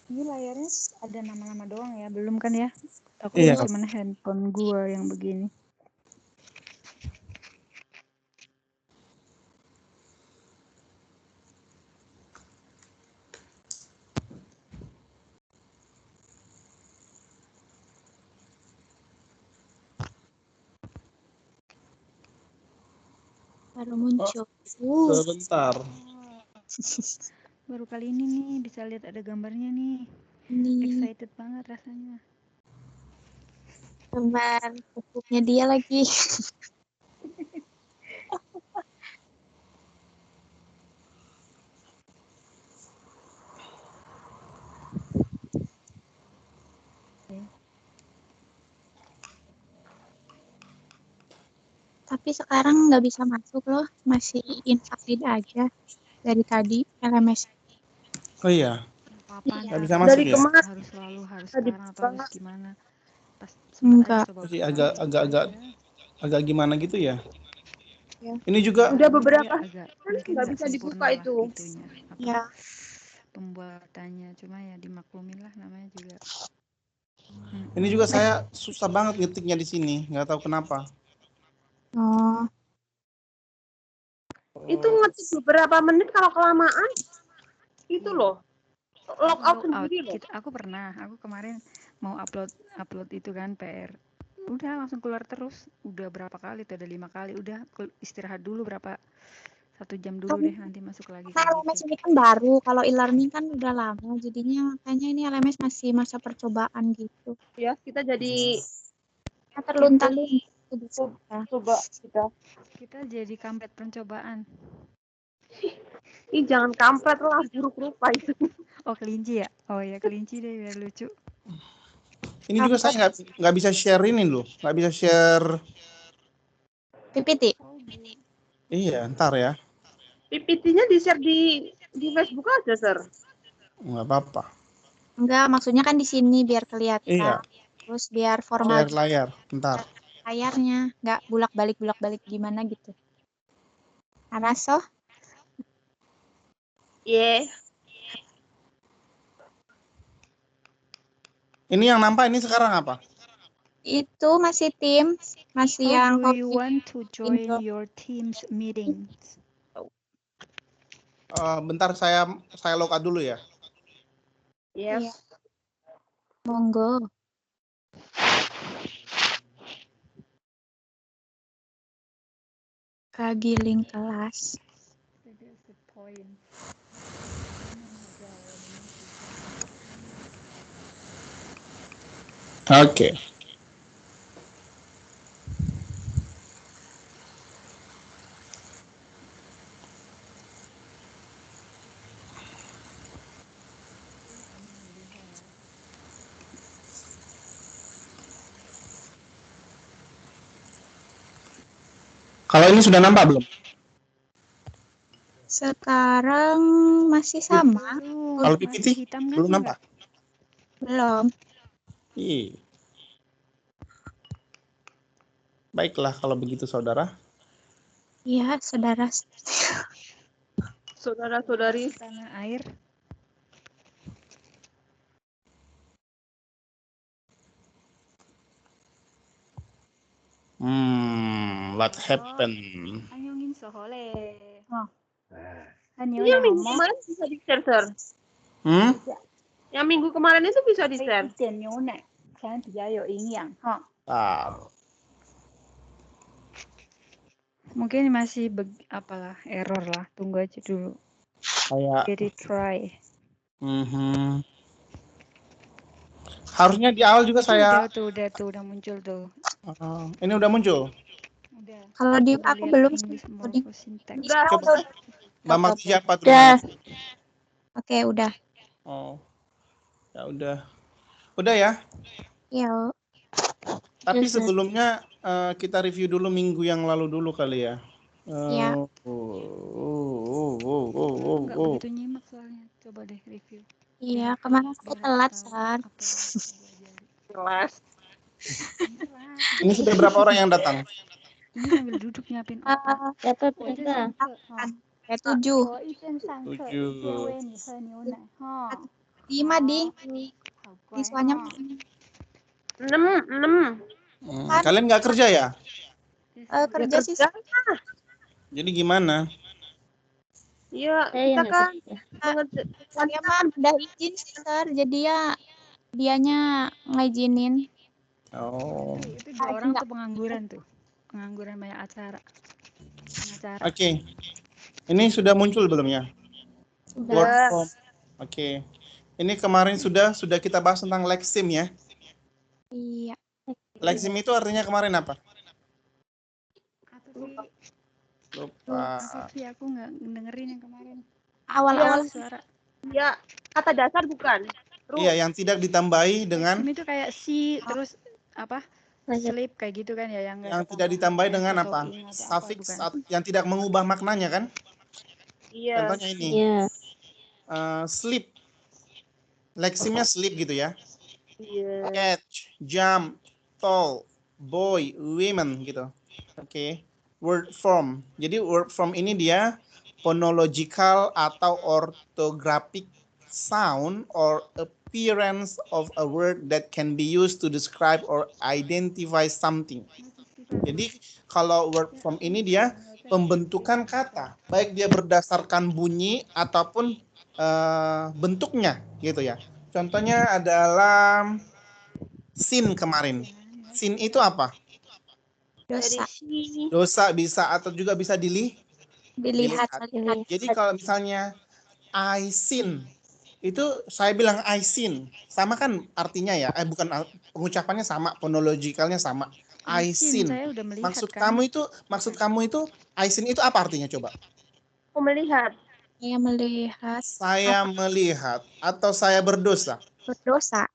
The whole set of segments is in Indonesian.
Ini layarnya ada nama-nama doang ya, belum kan ya? Aku Iya. cuman handphone gua yang begini. Baru muncul. Sebentar. Baru kali ini nih bisa lihat ada gambarnya nih. Ini Excited banget rasanya. gambar pupuknya dia lagi. Tapi sekarang nggak bisa masuk loh, masih invalid aja dari tadi LMS. Oh iya. Apa Nggak ntar bisa masuk ya? harus selalu harus Tadi sekarang atau harus banget. gimana? Pas sempat Enggak. aja coba Masih buka agak gimana gitu ya? Ya. Ini juga Udah beberapa agak kan mungkin nggak nggak bisa sempurna dibuka lah itu. itunya. Apa, Ya. pembuatannya cuma ya dimaklumin lah, namanya juga. ini juga saya susah banget ngetiknya di sini, nggak tahu kenapa. Oh, Itu ngetik beberapa menit kalau kelamaan itu Iya. loh. Logout sendiri loh. Aku kemarin mau upload itu kan PR, udah langsung keluar terus. Udah berapa kali tuh, ada 5 kali. Udah istirahat dulu 1 jam dulu deh, nanti masuk lagi karena kayak LMS gitu. ini kan baru, kalau e-learning kan udah lama, jadinya makanya ini LMS masih masa percobaan gitu. Ya, kita jadi Nah, terlunta-lunta. coba Kita jadi kampret percobaan. Ih, jangan kampret lah, buruk rupa itu. Oh, kelinci ya? Oh ya, kelinci deh biar lucu. Ini juga saya nggak bisa share ini loh, nggak bisa share PPT. Iya, ntar ya. PPT-nya di-share di Facebook aja, Sir. Nggak apa-apa. Enggak, maksudnya kan di sini biar kelihatan. Iya. Terus biar formal Share layar, ntar. layarnya, nggak bulak-balik gimana gitu. Araso? Yeah. Ini yang nampak ini sekarang apa? Itu masih tim, masih yang do you want to join your team's meeting? Bentar saya logout dulu ya. Yes. Iya. Monggo. Kagiling kelas. Oke. Kalau ini sudah nampak belum? Sekarang masih sama. Kalau PPT hitam kan? belum nampak? Belum. Iya. Baiklah kalau begitu saudara. Iya, saudara. Saudara-saudari tanah air. What happened? Anyongin sohole. Oh. Ini yang minggu kemarin bisa di-share, Sir. Yang minggu kemarin itu bisa di-share. Mungkin masih error lah. Tunggu aja dulu. Jadi try. Harusnya di awal juga saya. Udah muncul tuh. Ini udah muncul. Udah. Kalau di aku belum Coba Mbak Marti siapa tuh? Oke, udah. Oh. Ya udah. Udah ya? Iya. Tapi sebelumnya kita review dulu minggu yang lalu dulu kali ya. Iya. Nggak begitu nyimak soalnya. Coba deh review. Iya, kemarin aku telat, San. Kelas. Ini sudah berapa orang yang datang? Ini sambil duduk nyiapin otak. 7. 7. 5 di siswanya 6. Kalian nggak kerja ya? kerja siswa. Jadi gimana? Iya, Saya kita nggak kan kerja. Saya mah udah izin sih, Sir. Jadi ya dianya ngizinin. Oh. Itu 2 orang tuh pengangguran tuh. Pengangguran banyak acara. Pengacara. Oke. Ini sudah muncul belum ya? Word Sudah. from. Oke. Ini kemarin sudah kita bahas tentang leksim ya. Iya. Leksim itu artinya kemarin apa? Apa sih? Lupa. Apa sih aku nggak dengerin yang kemarin. Awal-awal Suara. Iya, kata dasar bukan? Iya, yang tidak ditambahi dengan Leksim itu kayak si terus apa? Sleep kayak gitu kan ya yang nggak yang ada tidak ditambahi tambahan dengan S atau apa? ing atau apa, Suffix bukan? yang tidak mengubah maknanya kan? Iya. Contohnya ini. Iya. Sleep. Leksimnya sleep gitu ya. Iya. Catch, jump, tall, boy, women gitu. Oke. Word form. Jadi word form ini dia phonological atau orthographic sound or appearance of a word that can be used to describe or identify something. Jadi kalau word form ini dia pembentukan kata, baik dia berdasarkan bunyi ataupun bentuknya gitu ya. Contohnya adalah sin kemarin. Sin itu apa? dosa Dosa bisa atau juga bisa dilihat. Jadi kalau misalnya I sin, itu saya bilang I sin, sama kan artinya ya? Bukan, pengucapannya sama, phonologicalnya sama. I sin. Saya udah melihat Maksud kan. kamu itu I sin itu apa artinya coba? Aku melihat. Saya melihat Saya melihat atau saya berdosa. berdosa.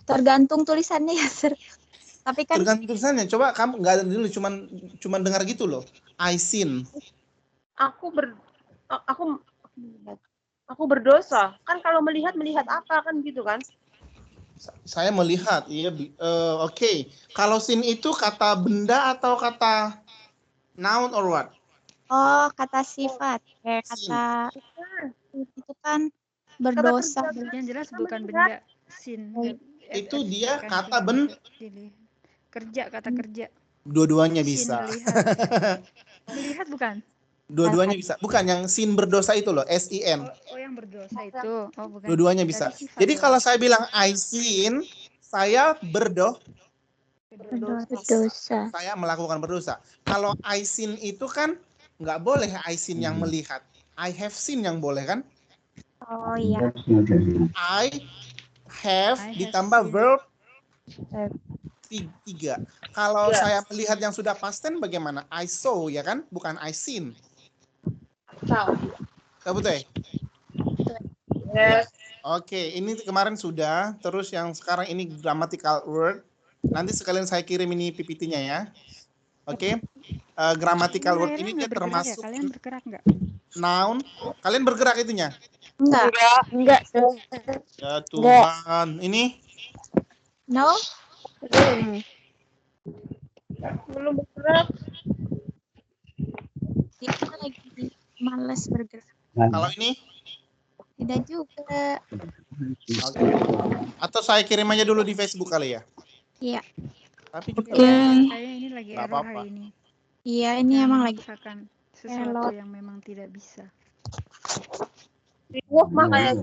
Tergantung tulisannya ya, Sir. Tapi kan Tergantung tulisannya. Coba kamu nggak ada dulu, cuman dengar gitu loh. I sin. Aku berdosa. Kan kalau melihat apa kan gitu kan? Saya melihat, iya. Oke. Kalau sin itu kata benda atau kata noun or what? kata sifat. Kata itu kan berdosa. Yang jelas Kita bukan melihat. benda sin. Itu dia Kan kata itu kerja, kata kerja. Dua-duanya Sin bisa. melihat. Melihat bukan? Dua-duanya bisa. Bukan yang sin berdosa itu loh, S-I-N. Oh, yang berdosa itu. Oh, bukan. Dua-duanya bisa. Tadi sifat Jadi loh. kalau saya bilang I sin, saya Berdosa. saya melakukan berdosa. Kalau I sin itu kan nggak boleh I sin yang melihat. I have seen yang boleh kan? Oh iya. I have I have ditambah seen. verb 3. Kalau Ya. saya melihat yang sudah past tense bagaimana? I saw ya kan? Bukan I seen. Tahu betul? Yes. Oke, ini kemarin sudah. Terus yang sekarang ini grammatical word. Nanti sekalian saya kirim ini PPT-nya ya. Oke. Grammatical word ini dia termasuk Kalian bergerak nggak? noun. Kalian bergerak itunya? Enggak. Ya Tuhan. Ini No? Belum bergerak. Dia lagi malas bergerak. kalau ini? Tidak juga. Oke. Atau saya kirim aja dulu di Facebook kali ya? Iya. Tapi juga Kayaknya ini lagi nggak error apa-apa. hari ini. Iya, ini Jangan emang lagi memaksakan sesuatu yang memang tidak bisa. Makanya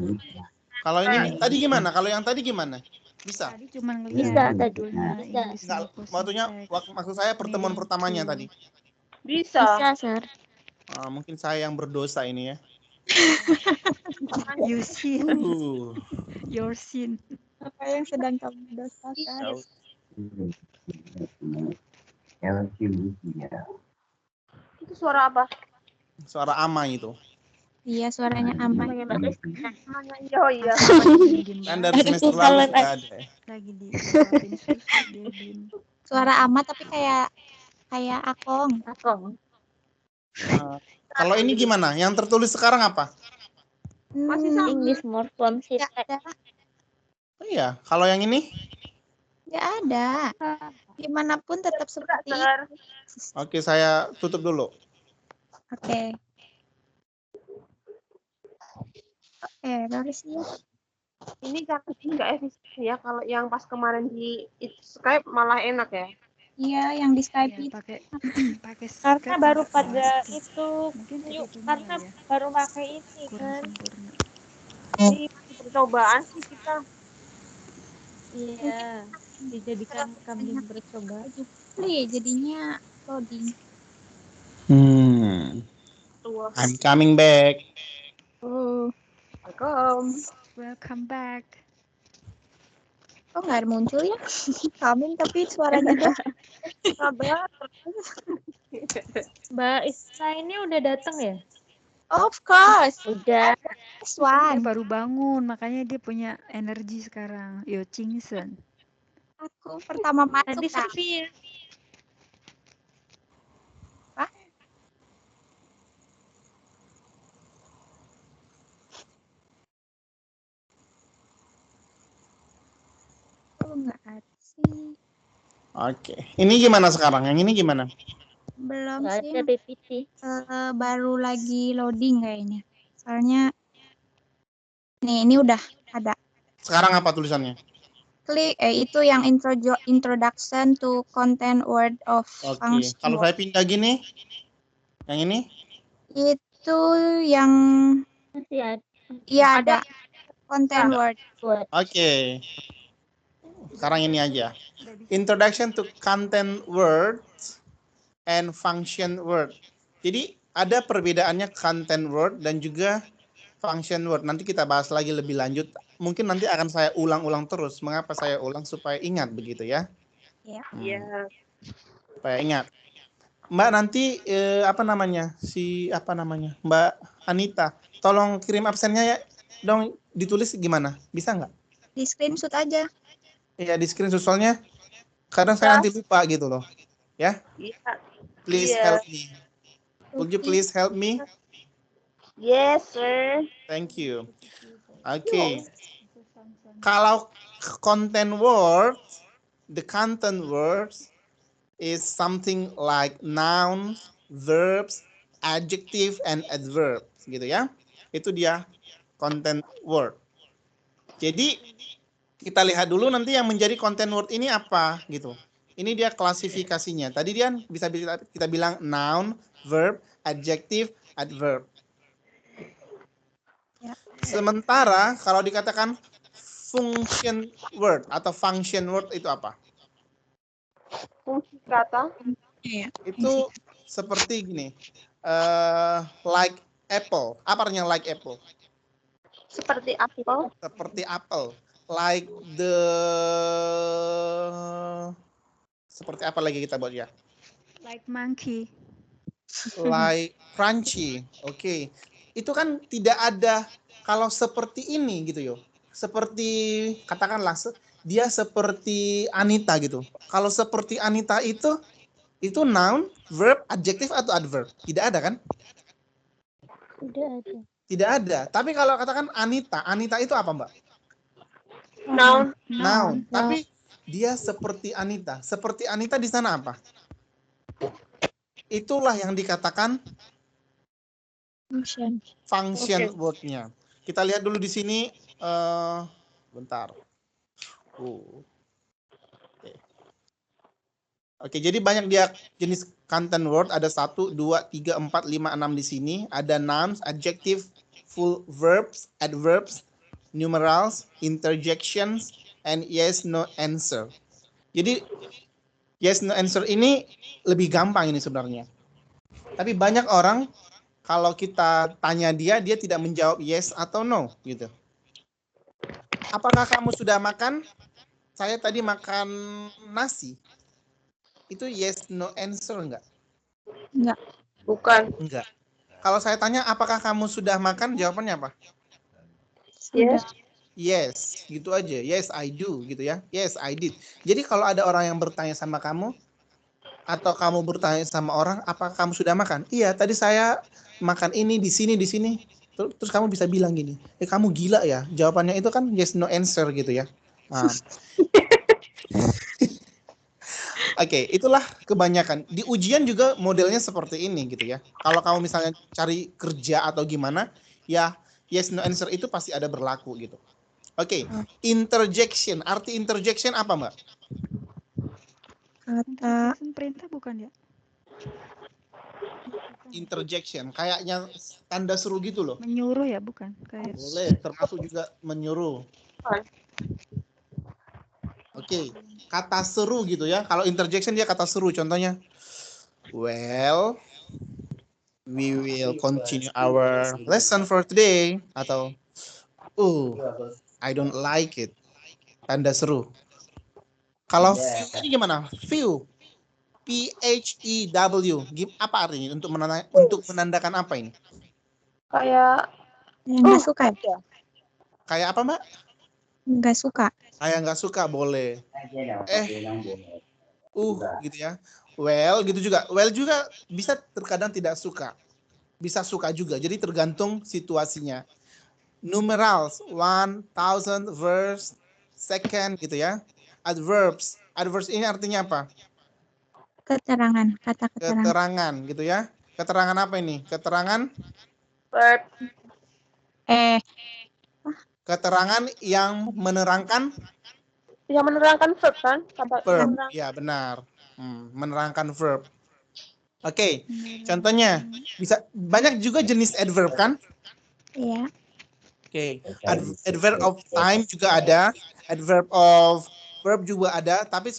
Kalau ini tadi gimana? Kalau yang tadi gimana? Bisa? Tadi cuma Bisa, ngelihat tadi. judulnya Bisa. English Enggak, Simple maksudnya Syntax. maksud saya pertemuan Meaning pertamanya to. tadi. bisa. Sir. Mungkin saya yang berdosa ini ya. You sin. Your sin. apa yang sedang kamu dosakan? Itu suara apa? Suara ama itu. Iya, suaranya aman. Oh iya. Diem-diem Kan banget. dari semester lalu sudah ada. Lagi disuapin susu dia diem. Suara amat tapi kayak akong. Kalau ini gimana? Yang tertulis sekarang apa? Masih sama. English Morpheme Nggak Syntax. ada. Oh iya, kalau yang ini? Nggak ada. Dimanapun tetap seperti itu. Sir. Oke, saya tutup dulu. Oke. error sih ya. Ini nggak efisien ya. Kalau yang pas kemarin di Skype malah enak ya. Iya, yang di Skype Iya, itu. pakai Karena Skype baru nggak pada segitu. itu Mungkin yuk, segitunya karena kali ya, baru pakai ini kurang kan. sempurna. Ini masih percobaan sih kita. Iya, dijadikan kambing bercoba. Jadinya loading. Tua. I'm coming back. Oh, Welcome. Welcome back. kok nggak muncul ya? Coming tapi suaranya doang. Sabar. Mbak Isna ini udah datang ya? Of course. Udah. This Dia one. baru bangun, makanya dia punya energi sekarang. Yo Chingsen. Aku pertama masuk Tadi kan. sepi ya. Oh, nggak ada sih. Oke. Ini gimana sekarang? Yang ini gimana? Belum Nggak sih. ada PPT. Baru lagi loading kayaknya. Soalnya ini udah ada. Sekarang apa tulisannya? Klik itu yang introduction to content word of Oke. function. Kalau saya pindah gini, yang ini? Itu yang Masih ada. iya ada content Ada. word. Buat. Oke. Sekarang ini aja. Introduction to content words and function word. Jadi ada perbedaannya content word dan juga function word. Nanti kita bahas lagi lebih lanjut. Mungkin nanti akan saya ulang-ulang terus. Mengapa saya ulang? Supaya ingat begitu ya. Ya. Iya. Supaya ingat. Mbak nanti apa namanya? Mbak Anita. Tolong kirim absennya ya. Dong ditulis gimana? Bisa nggak? Di screenshot aja. Ya di screenshot soalnya kadang saya nanti lupa gitu loh. Ya. Iya. Please Iya. help me. Would you please help me? Yes, sir. Thank you. Oke. Kalau content words, the content words is something like noun, verbs, adjective, and adverbs gitu ya. Itu dia content word. Jadi kita lihat dulu nanti yang menjadi content word ini apa gitu. Ini dia klasifikasinya. Tadi dia bisa kita bilang noun, verb, adjective, adverb. Ya. Sementara kalau dikatakan function word atau function word itu apa? Fungsi kata. Iya. Itu seperti gini. Like apple. Apa artinya like apple? Seperti apel. Seperti apel. Like seperti apa lagi kita buat ya? Like monkey. Like crunchy. Oke. Itu kan tidak ada kalau seperti ini gitu yo. Seperti katakanlah dia seperti Anita gitu. Kalau seperti Anita itu noun, verb, adjective atau adverb? Tidak ada kan? Udah ada. Tidak ada. Tapi kalau katakan Anita itu apa, Mbak? Noun. Noun. Tapi dia seperti Anita. Seperti Anita di sana apa? Itulah yang dikatakan function word-nya. Kita lihat dulu di sini. Bentar. Oke, jadi banyak dia jenis content word. Ada 1, 2, 3, 4, 5, 6 di sini. Ada nouns, adjective, full verbs, adverbs, numerals, interjections, and yes, no answer. Jadi yes, no answer ini lebih gampang ini sebenarnya. Tapi banyak orang kalau kita tanya dia tidak menjawab yes atau no gitu. Apakah kamu sudah makan? Saya tadi makan nasi. Itu yes no answer enggak? Enggak. Bukan. Enggak. Kalau saya tanya apakah kamu sudah makan? Jawabannya apa? Yes. Yes, gitu aja. Yes, I do gitu ya. Yes, I did. Jadi kalau ada orang yang bertanya sama kamu atau kamu bertanya sama orang, apakah kamu sudah makan? Iya, tadi saya makan ini di sini. Terus kamu bisa bilang gini, kamu gila ya? Jawabannya itu kan yes no answer gitu ya. Nah. Oke, itulah kebanyakan. Di ujian juga modelnya seperti ini gitu ya. Kalau kamu misalnya cari kerja atau gimana, ya yes no answer itu pasti ada berlaku gitu. Oke, interjection. Arti interjection apa, Mbak? Kata Interjection perintah bukan ya? Interjection, kayaknya tanda seru gitu loh. Menyuruh ya, bukan? Kayak Boleh, termasuk juga menyuruh. Oke, kata seru gitu ya. Kalau interjection dia kata seru, contohnya. Well, we will continue our lesson for today. Atau, I don't like it. Tanda seru. Kalau view ini gimana? View. PHEW. Apa artinya? Untuk menandakan apa ini? Kayak yang nggak suka ya? Kayak apa, Mbak? Nggak suka. Kayak nggak suka, boleh. Gitu ya. Well, gitu juga. Well juga bisa terkadang tidak suka. Bisa suka juga. Jadi tergantung situasinya. Numerals, 1000, verse, second gitu ya. Adverbs. Adverbs ini artinya apa? Keterangan, kata keterangan. Keterangan gitu ya. Keterangan apa ini? Keterangan verb. keterangan yang menerangkan Yang menerangkan verb kan? verb. Ya, benar. Menerangkan verb. Oke, contohnya bisa banyak juga jenis adverb kan? Iya. Oke, adverb of time juga ada, adverb of verb juga ada, tapi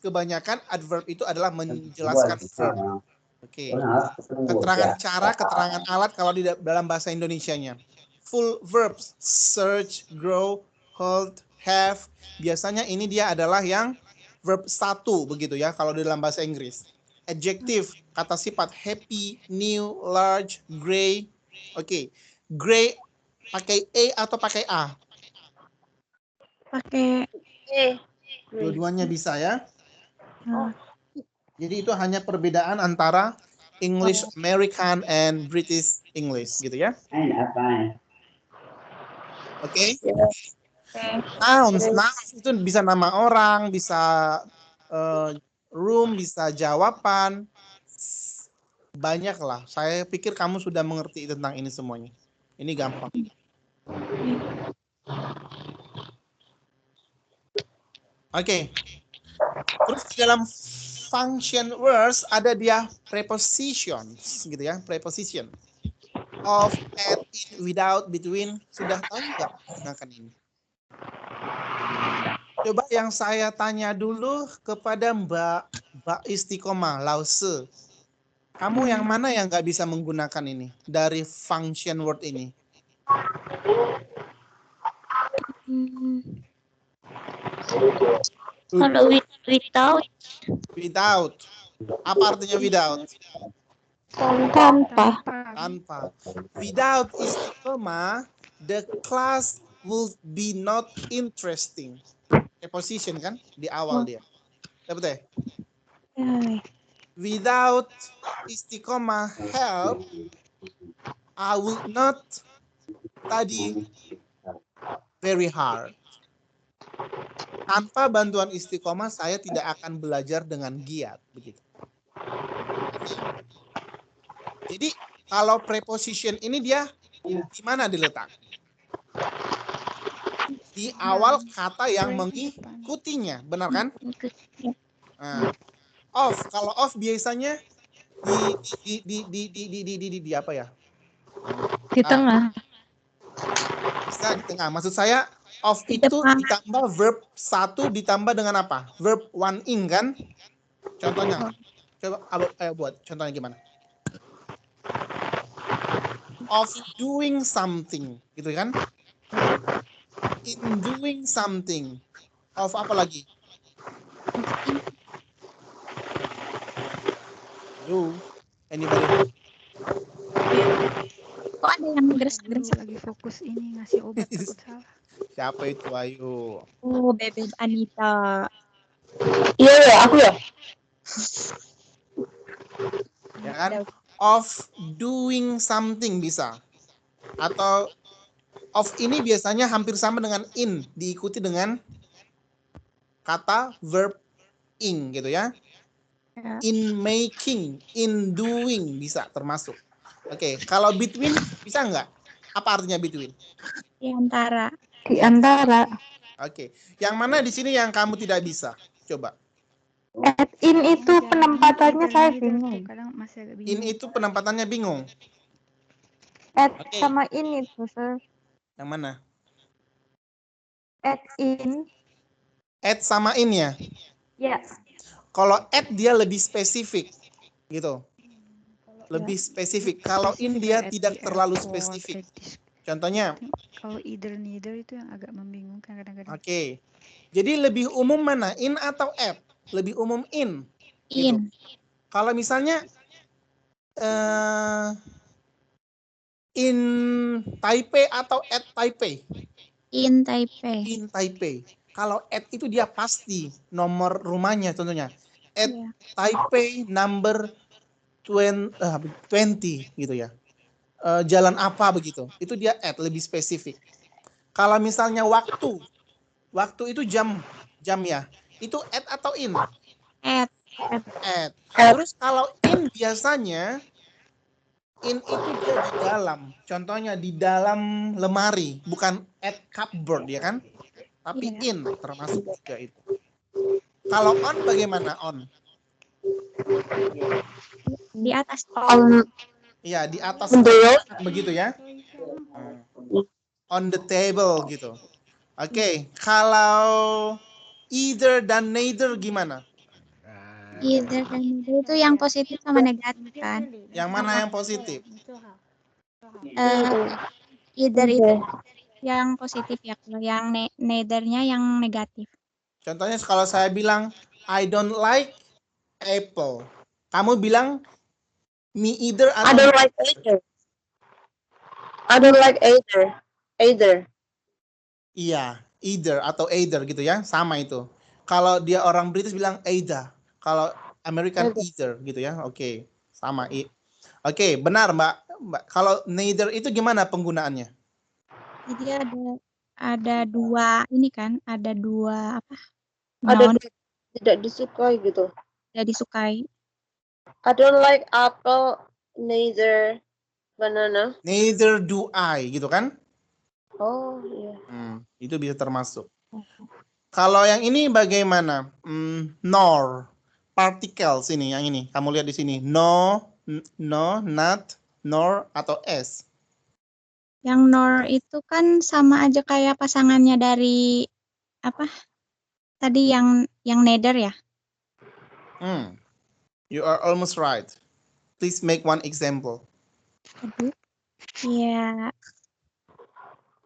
kebanyakan adverb itu adalah menjelaskan verb. Oke, keterangan cara, keterangan alat kalau di dalam bahasa Indonesianya. Full verbs, search, grow, hold, have. Biasanya ini dia adalah yang verb 1 begitu ya kalau di dalam bahasa Inggris. Adjective, kata sifat happy, new, large, gray. Oke, gray pakai E atau pakai A? Pakai Dua-duanya bisa ya. Oh. Jadi itu hanya perbedaan antara English American and British English gitu ya. Oke. Nouns itu bisa nama orang, bisa room, bisa jawaban. Banyak lah. Saya pikir kamu sudah mengerti tentang ini semuanya. Ini gampang. Oke. Terus di dalam function words ada dia prepositions gitu ya, preposition. Of, at, in, without, between. Sudah tahu nggak gunakan ini? Coba yang saya tanya dulu kepada Mbak Istiqomah, Lause. Kamu yang mana yang nggak bisa menggunakan ini dari function word ini? Kalau without, Without. Apa artinya without? tanpa. Tanpa. Without istiqomah, the class will be not interesting. Preposition kan di awal dia. Dapat ya? Without istiqomah help, I will not study very hard. Tanpa bantuan istiqomah, saya tidak akan belajar dengan giat. Begitu. Jadi, kalau preposition ini dia di mana diletak? Di awal kata yang mengikutinya, benar kan? Nah, off, kalau off biasanya di apa ya? Di tengah. Bisa di tengah. Maksud saya off itu ditambah verb 1 ditambah dengan apa? Verb one in kan? Contohnya. Coba ayo buat contohnya gimana? Of doing something, gitu kan? In doing something. Of apa lagi? Yo, anybody? Kok ada yang geres-geres? Lagi fokus ini ngasih obat takut salah. Siapa itu? Ayo. Oh, Bebe Anita. Iya ya, aku ya. Ya kan? Of doing something bisa. Atau of ini biasanya hampir sama dengan in, diikuti dengan kata verb ing gitu ya. In making, in doing bisa termasuk. Oke, kalau between bisa nggak? Apa artinya between? Di antara. Di antara. Oke. Yang mana di sini yang kamu tidak bisa? Coba. At in itu Oh, jangan penempatannya either saya neither tuh bingung. kadang masih agak In bingung. itu penempatannya bingung. At Oke. sama in itu, Sir. Yang mana? At in. At sama in ya. Ya. Kalau at dia lebih spesifik, gitu. Lebih spesifik. Kalau in dia Kayak at tidak the terlalu airport, spesifik. at this- Contohnya, Kalau either neither itu yang agak membingungkan kadang-kadang. oke. Jadi lebih umum mana? In atau at? Lebih umum in. Gitu. In. Kalau misalnya in Taipei atau at Taipei? In Taipei. In Taipei. Kalau at itu dia pasti nomor rumahnya contohnya. At Iya. Taipei number 20 gitu ya. Jalan apa begitu. Itu dia at lebih spesifik. Kalau misalnya waktu itu jam ya. Itu at atau in? At. At. Terus kalau in biasanya in itu dia di dalam. Contohnya di dalam lemari, bukan at cupboard ya kan? Tapi Iya. in termasuk juga itu. Kalau on bagaimana on? Di atas. Iya, di atas Menurut. begitu ya. On the table gitu. Oke, kalau either dan neither gimana? Either dan neither itu yang positif sama negatif kan. Yang mana yang positif? Either itu yang positif ya. Kalau yang neither-nya yang negatif. Contohnya kalau saya bilang I don't like apple. Kamu bilang me either I atau don't like either. I don't like either. Either. iya, either atau either gitu ya, sama itu. Kalau dia orang British bilang either. Kalau American either gitu ya. Oke, sama Oke, benar Mbak. Kalau neither itu gimana penggunaannya? Jadi ada dua ini kan, ada dua apa? Ada Noun tidak disukai gitu. tidak disukai. I don't like apple, neither banana. Neither do I gitu kan? Oh iya. Itu bisa termasuk. Kalau yang ini bagaimana? Nor, particles ini, yang ini. Kamu lihat di sini. No, not, nor, atau s. Yang nor itu kan sama aja kayak pasangannya dari apa? Tadi yang neither ya. You are almost right. Please make one example. Aduh. Ya.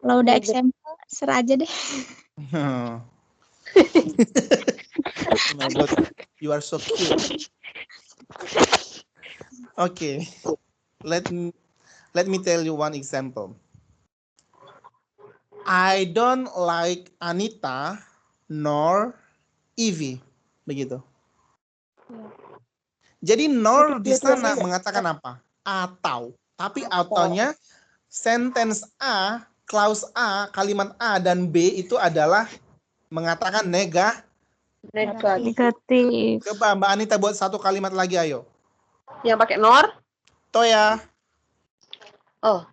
Kalau udah example, ser aja deh. Oh my God, you are so cute. Okay, let me tell you one example. I don't like Anita nor Evie, begitu. Jadi nor di sana mengatakan apa? Atau, tapi autonya sentence A, clause A, kalimat A dan B itu adalah mengatakan negatif. Negatif. Coba Mbak Anita buat satu kalimat lagi, ayo. Yang pakai nor? Toya. Oh.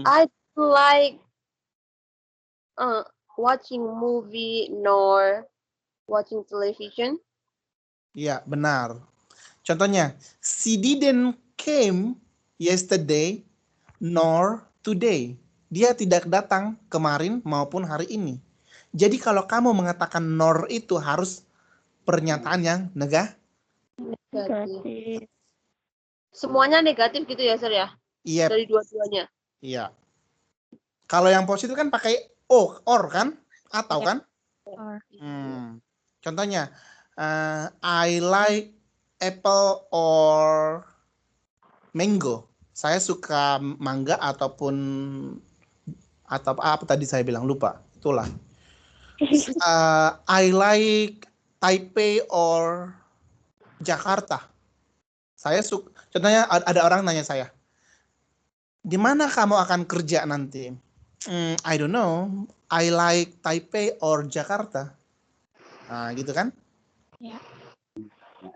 I like watching movie nor watching television. Iya, benar. Contohnya, she didn't came yesterday nor today. Dia tidak datang kemarin maupun hari ini. Jadi kalau kamu mengatakan nor itu harus pernyataan yang negatif. Semuanya negatif gitu ya, Sir ya? Iya. Dari dua-duanya. Iya. Kalau yang positif kan pakai or kan? Atau kan? Or. Contohnya, I like apple or mango. Saya suka mangga atau apa tadi saya bilang, lupa. Itulah. I like Taipei or Jakarta. Saya suka. Contohnya ada orang nanya saya, di mana kamu akan kerja nanti? I don't know. I like Taipei or Jakarta. Nah, gitu kan? Ya.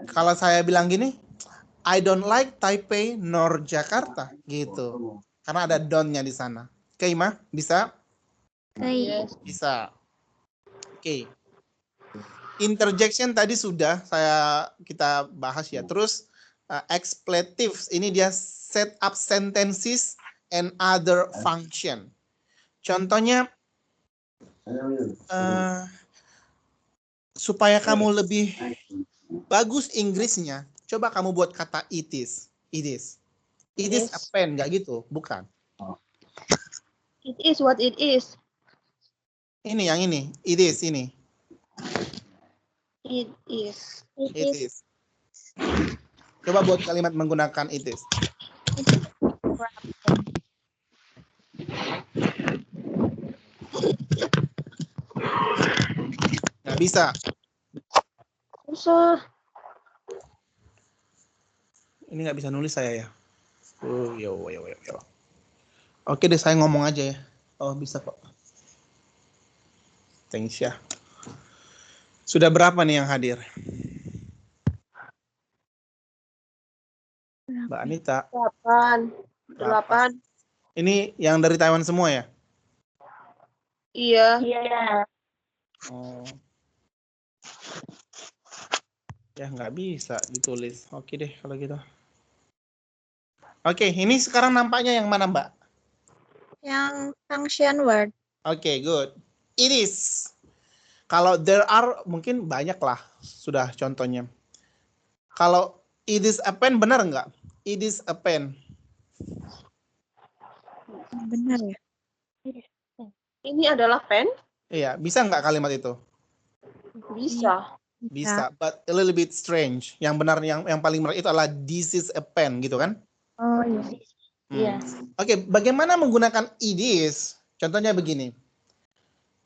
Kalau saya bilang gini, I don't like Taipei nor Jakarta, gitu. Karena ada don't-nya di sana. Oke, Ima? Bisa? Yes. Bisa. Oke. Interjection tadi sudah kita bahas ya. Terus expletives ini dia set up sentences and other function. Contohnya supaya kamu lebih bagus Inggrisnya, coba kamu buat kata it is. It is. It is a pen, nggak gitu? Bukan. It is what it is. Ini yang ini. It is ini. It is. It is. Coba buat kalimat menggunakan it is. Nggak bisa. Susah. Ini nggak bisa nulis saya ya. Yo. Oke deh, saya ngomong aja ya. Oh, bisa kok. Thanks ya. Sudah berapa nih yang hadir? Mbak Anita. 8. 8. Ini yang dari Taiwan semua ya? Iya. Oh. Ya nggak bisa ditulis. Oke deh kalau gitu. Oke, ini sekarang nampaknya yang mana, Mbak? Yang function word. Oke, good. It is. Kalau there are mungkin banyak lah sudah contohnya. Kalau it is a pen benar nggak? It is a pen. Benar ya? Ini adalah pen? Iya, bisa nggak kalimat itu? Bisa. Bisa, but a little bit strange. Yang benar yang paling benar itu adalah this is a pen gitu kan? Oh iya. Iya. Oke, bagaimana menggunakan it is? Contohnya begini.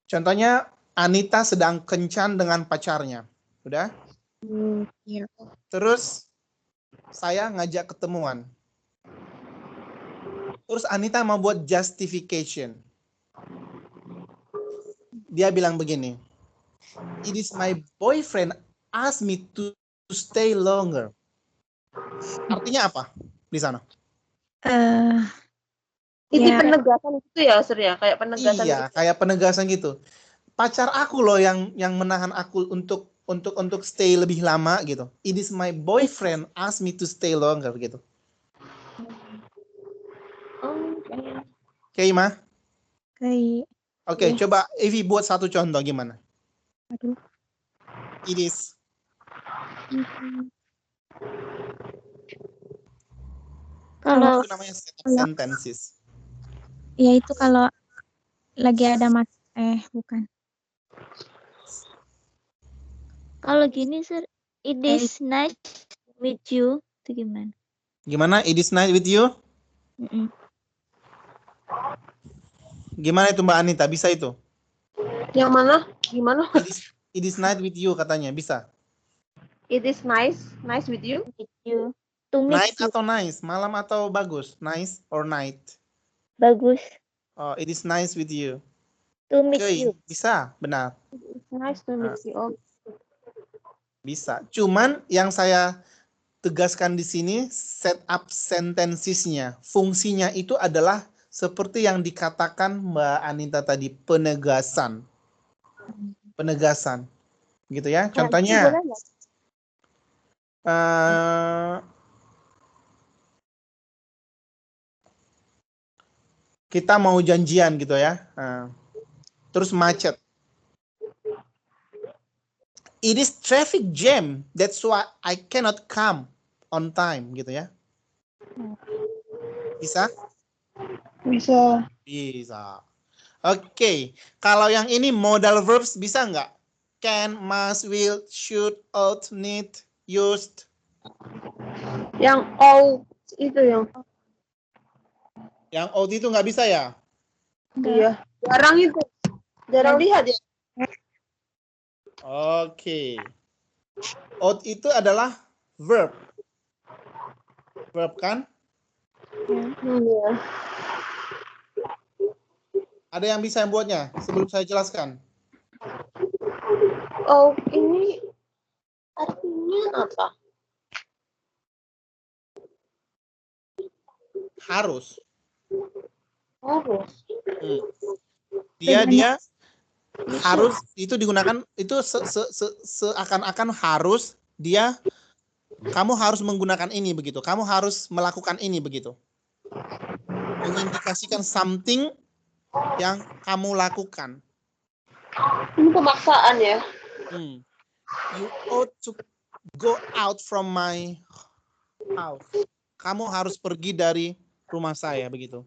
Contohnya Anita sedang kencan dengan pacarnya. Udah? Iya. Terus saya ngajak ketemuan. Terus Anita mau buat justification. Dia bilang begini. It is my boyfriend asked me to stay longer. Artinya apa di sana? Ini Ya. penegasan itu ya, Sir ya? Kayak penegasan. Iya, kayak penegasan gitu. Pacar aku loh yang menahan aku untuk stay lebih lama gitu. It is my boyfriend asked me to stay longer gitu. Oke, Ima? Kayak. Oke, coba Evi buat satu contoh gimana? Aduh. It is. Kalau Itu namanya set up sentences. Ya itu kalau lagi ada bukan. kalau gini, Sir, it is nice to meet you. Itu gimana? Gimana? It is nice with you? Gimana itu Mbak Anita? Bisa itu? Yang mana? Gimana? It is nice with you katanya. Bisa? It is nice. Nice with you. Meet you. To meet Night you. atau nice? Malam atau bagus? Nice or night? Bagus. Oh, it is nice with you. To meet Oke, you. bisa, benar. Nice to meet you. Oh. Bisa. Cuman yang saya tegaskan di sini set up sentences-nya. Fungsinya itu adalah seperti yang dikatakan Mbak Anita tadi, penegasan. Penegasan. Gitu ya. Contohnya kita mau janjian gitu ya. Terus macet. It is traffic jam. That's why I cannot come on time gitu ya. Bisa? Bisa. Bisa. Oke. Kalau yang ini modal verbs bisa nggak? Can, must, will, should, ought, need, used. Yang ought itu yang. Yang ought itu nggak bisa ya? Iya. Jarang itu. Jarang lihat ya. Oke. Ought itu adalah verb. Verb kan? Iya. Ada yang bisa buatnya sebelum saya jelaskan? Oh, ini artinya apa? Harus. Oh, Hmm. Dia harus itu digunakan itu seakan-akan harus dia kamu harus menggunakan ini begitu. Kamu harus melakukan ini begitu. Mengindikasikan something yang kamu lakukan. ini pemaksaan ya. You ought to go out from my house. Kamu harus pergi dari rumah saya begitu.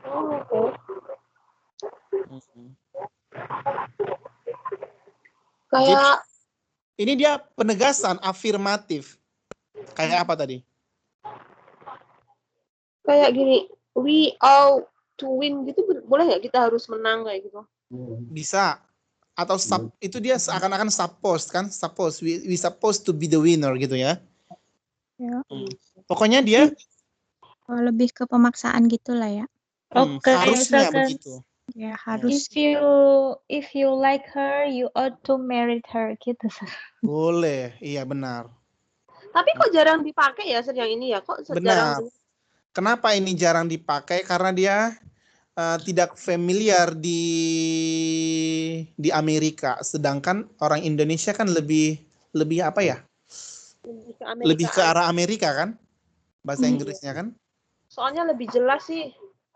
Oh, oke. Jadi Kayak ini dia penegasan afirmatif. Kayak apa tadi? kayak gini, we ought to win gitu, boleh nggak kita harus menang kayak gitu? Bisa. Atau itu dia seakan-akan suppose kan? Suppose we supposed to be the winner gitu ya. Ya. Pokoknya dia Lebih ke pemaksaan gitulah ya. Oke, harusnya misalkan begitu. Ya harus. if you like her, you ought to marry her gitu. Boleh, iya benar. Tapi kok jarang dipakai ya, Sir, yang ini ya? Kok Benar. jarang? Kenapa ini jarang dipakai? Karena dia tidak familiar di Amerika. Sedangkan orang Indonesia kan lebih apa ya? Lebih ke arah Amerika kan? Bahasa Inggrisnya kan? Soalnya lebih jelas sih.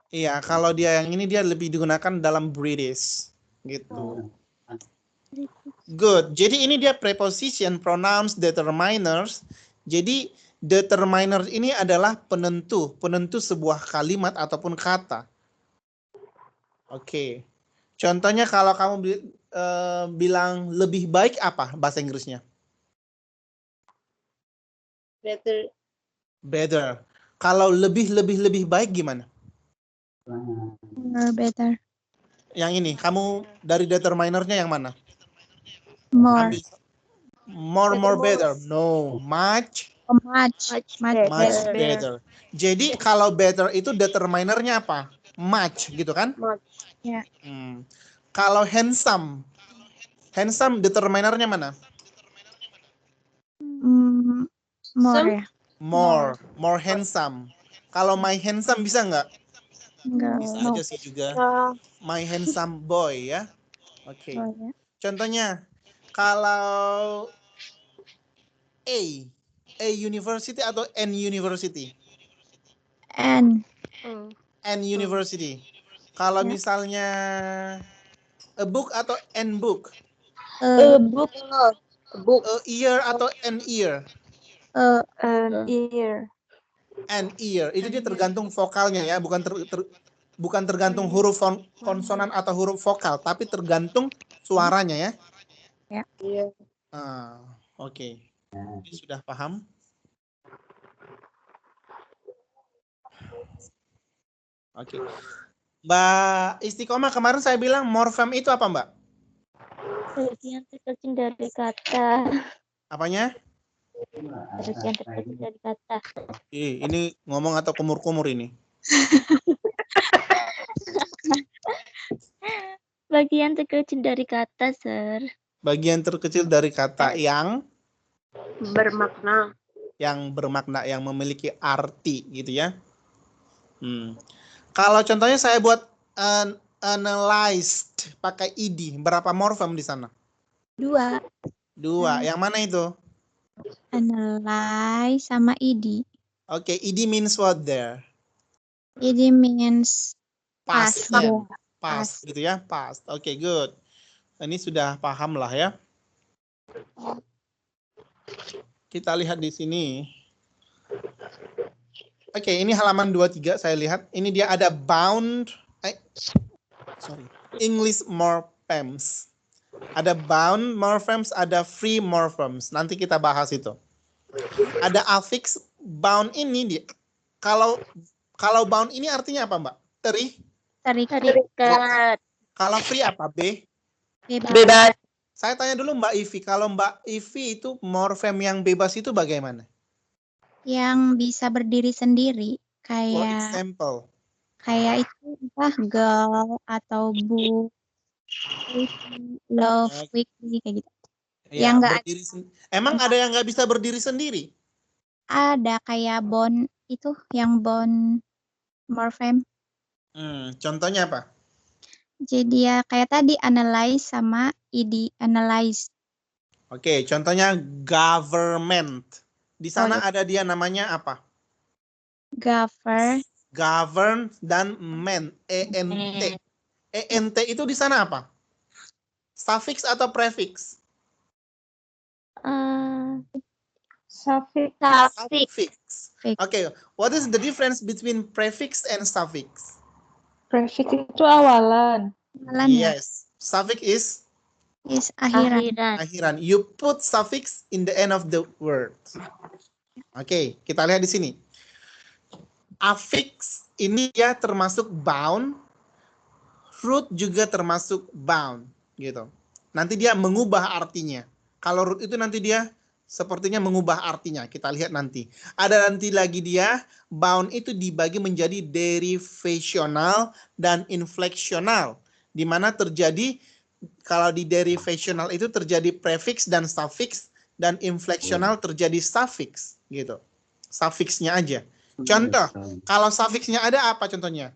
Iya, kalau dia yang ini dia lebih digunakan dalam British gitu. Good. Jadi ini dia preposition, pronouns, determiners. Jadi determiner ini adalah penentu sebuah kalimat ataupun kata. Oke. Contohnya kalau kamu bilang lebih baik apa bahasa Inggrisnya? Better. Kalau lebih baik gimana? Better. Yang ini, kamu dari determinernya yang mana? More. More better. No, much better. Jadi kalau better itu determinernya apa? Much gitu kan? Ya. Kalau handsome determinernya mana? More ya. More handsome. Kalau my handsome bisa nggak? Enggak. Bisa aja sih juga. My handsome boy ya. Oke. Oh, ya. Contohnya kalau A university atau N university? N University. Kalau misalnya a book atau N book? Book, A year atau N year? ear. N ear. Itu dia tergantung vokalnya ya, bukan bukan tergantung huruf konsonan atau huruf vokal, tapi tergantung suaranya ya. Ya. Iya. Oke. Ini sudah paham? Oke. Mbak Istiqomah, kemarin saya bilang morfem itu apa, Mbak? Bagian terkecil dari kata. Apanya? Bagian terkecil dari kata. Ini ngomong atau kumur-kumur ini? Bagian terkecil dari kata, Sir. Bagian terkecil dari kata yang Bermakna. yang memiliki arti gitu ya. Kalau contohnya saya buat analyzed pakai id, berapa morfem di sana? 2. Yang mana itu? Analyze sama id. Oke, id means what there? Id means Past. Past. Gitu ya, past. Oke, good. Ini sudah paham lah ya. Kita lihat di sini. Oke, ini halaman 23 saya lihat. Ini dia ada English morphemes. Ada bound morphemes, ada free morphemes. Nanti kita bahas itu. Ada affix. Bound ini dia. Kalau bound ini artinya apa, Mbak? Terikat. Kalau free apa? Bebas. Saya tanya dulu Mbak Ivi. Kalau Mbak Ivi itu morfem yang bebas itu bagaimana? Yang bisa berdiri sendiri. For example. Kayak itu girl atau book, love, weekly kayak gitu. Ya, Yang nggak emang ada yang nggak bisa berdiri sendiri? ada kayak bond itu yang bond morfem. Contohnya apa? Jadi ya kayak tadi analyze sama id analyze. Oke, contohnya government. Di sana Oh, ya. ada dia namanya apa? Govern dan ment. ENT. ENT itu di sana apa? Suffix atau prefix? Suffix. Suffix. Okay, what is the difference between prefix and suffix? Prefix itu awalan. Awalan ya. Yes. Suffix is Is akhiran. akhiran. You put suffix in the end of the word. Oke, kita lihat di sini. Affix ini ya termasuk bound. Root juga termasuk bound, gitu. Nanti dia mengubah artinya. Kalau root itu nanti dia sepertinya mengubah artinya. Kita lihat nanti. Ada nanti lagi dia, bound itu dibagi menjadi derivational dan inflectional. Di mana terjadi, kalau di derivational itu terjadi prefix dan suffix, dan inflectional terjadi suffix, gitu. Suffixnya aja. Contoh, kalau suffixnya ada apa contohnya?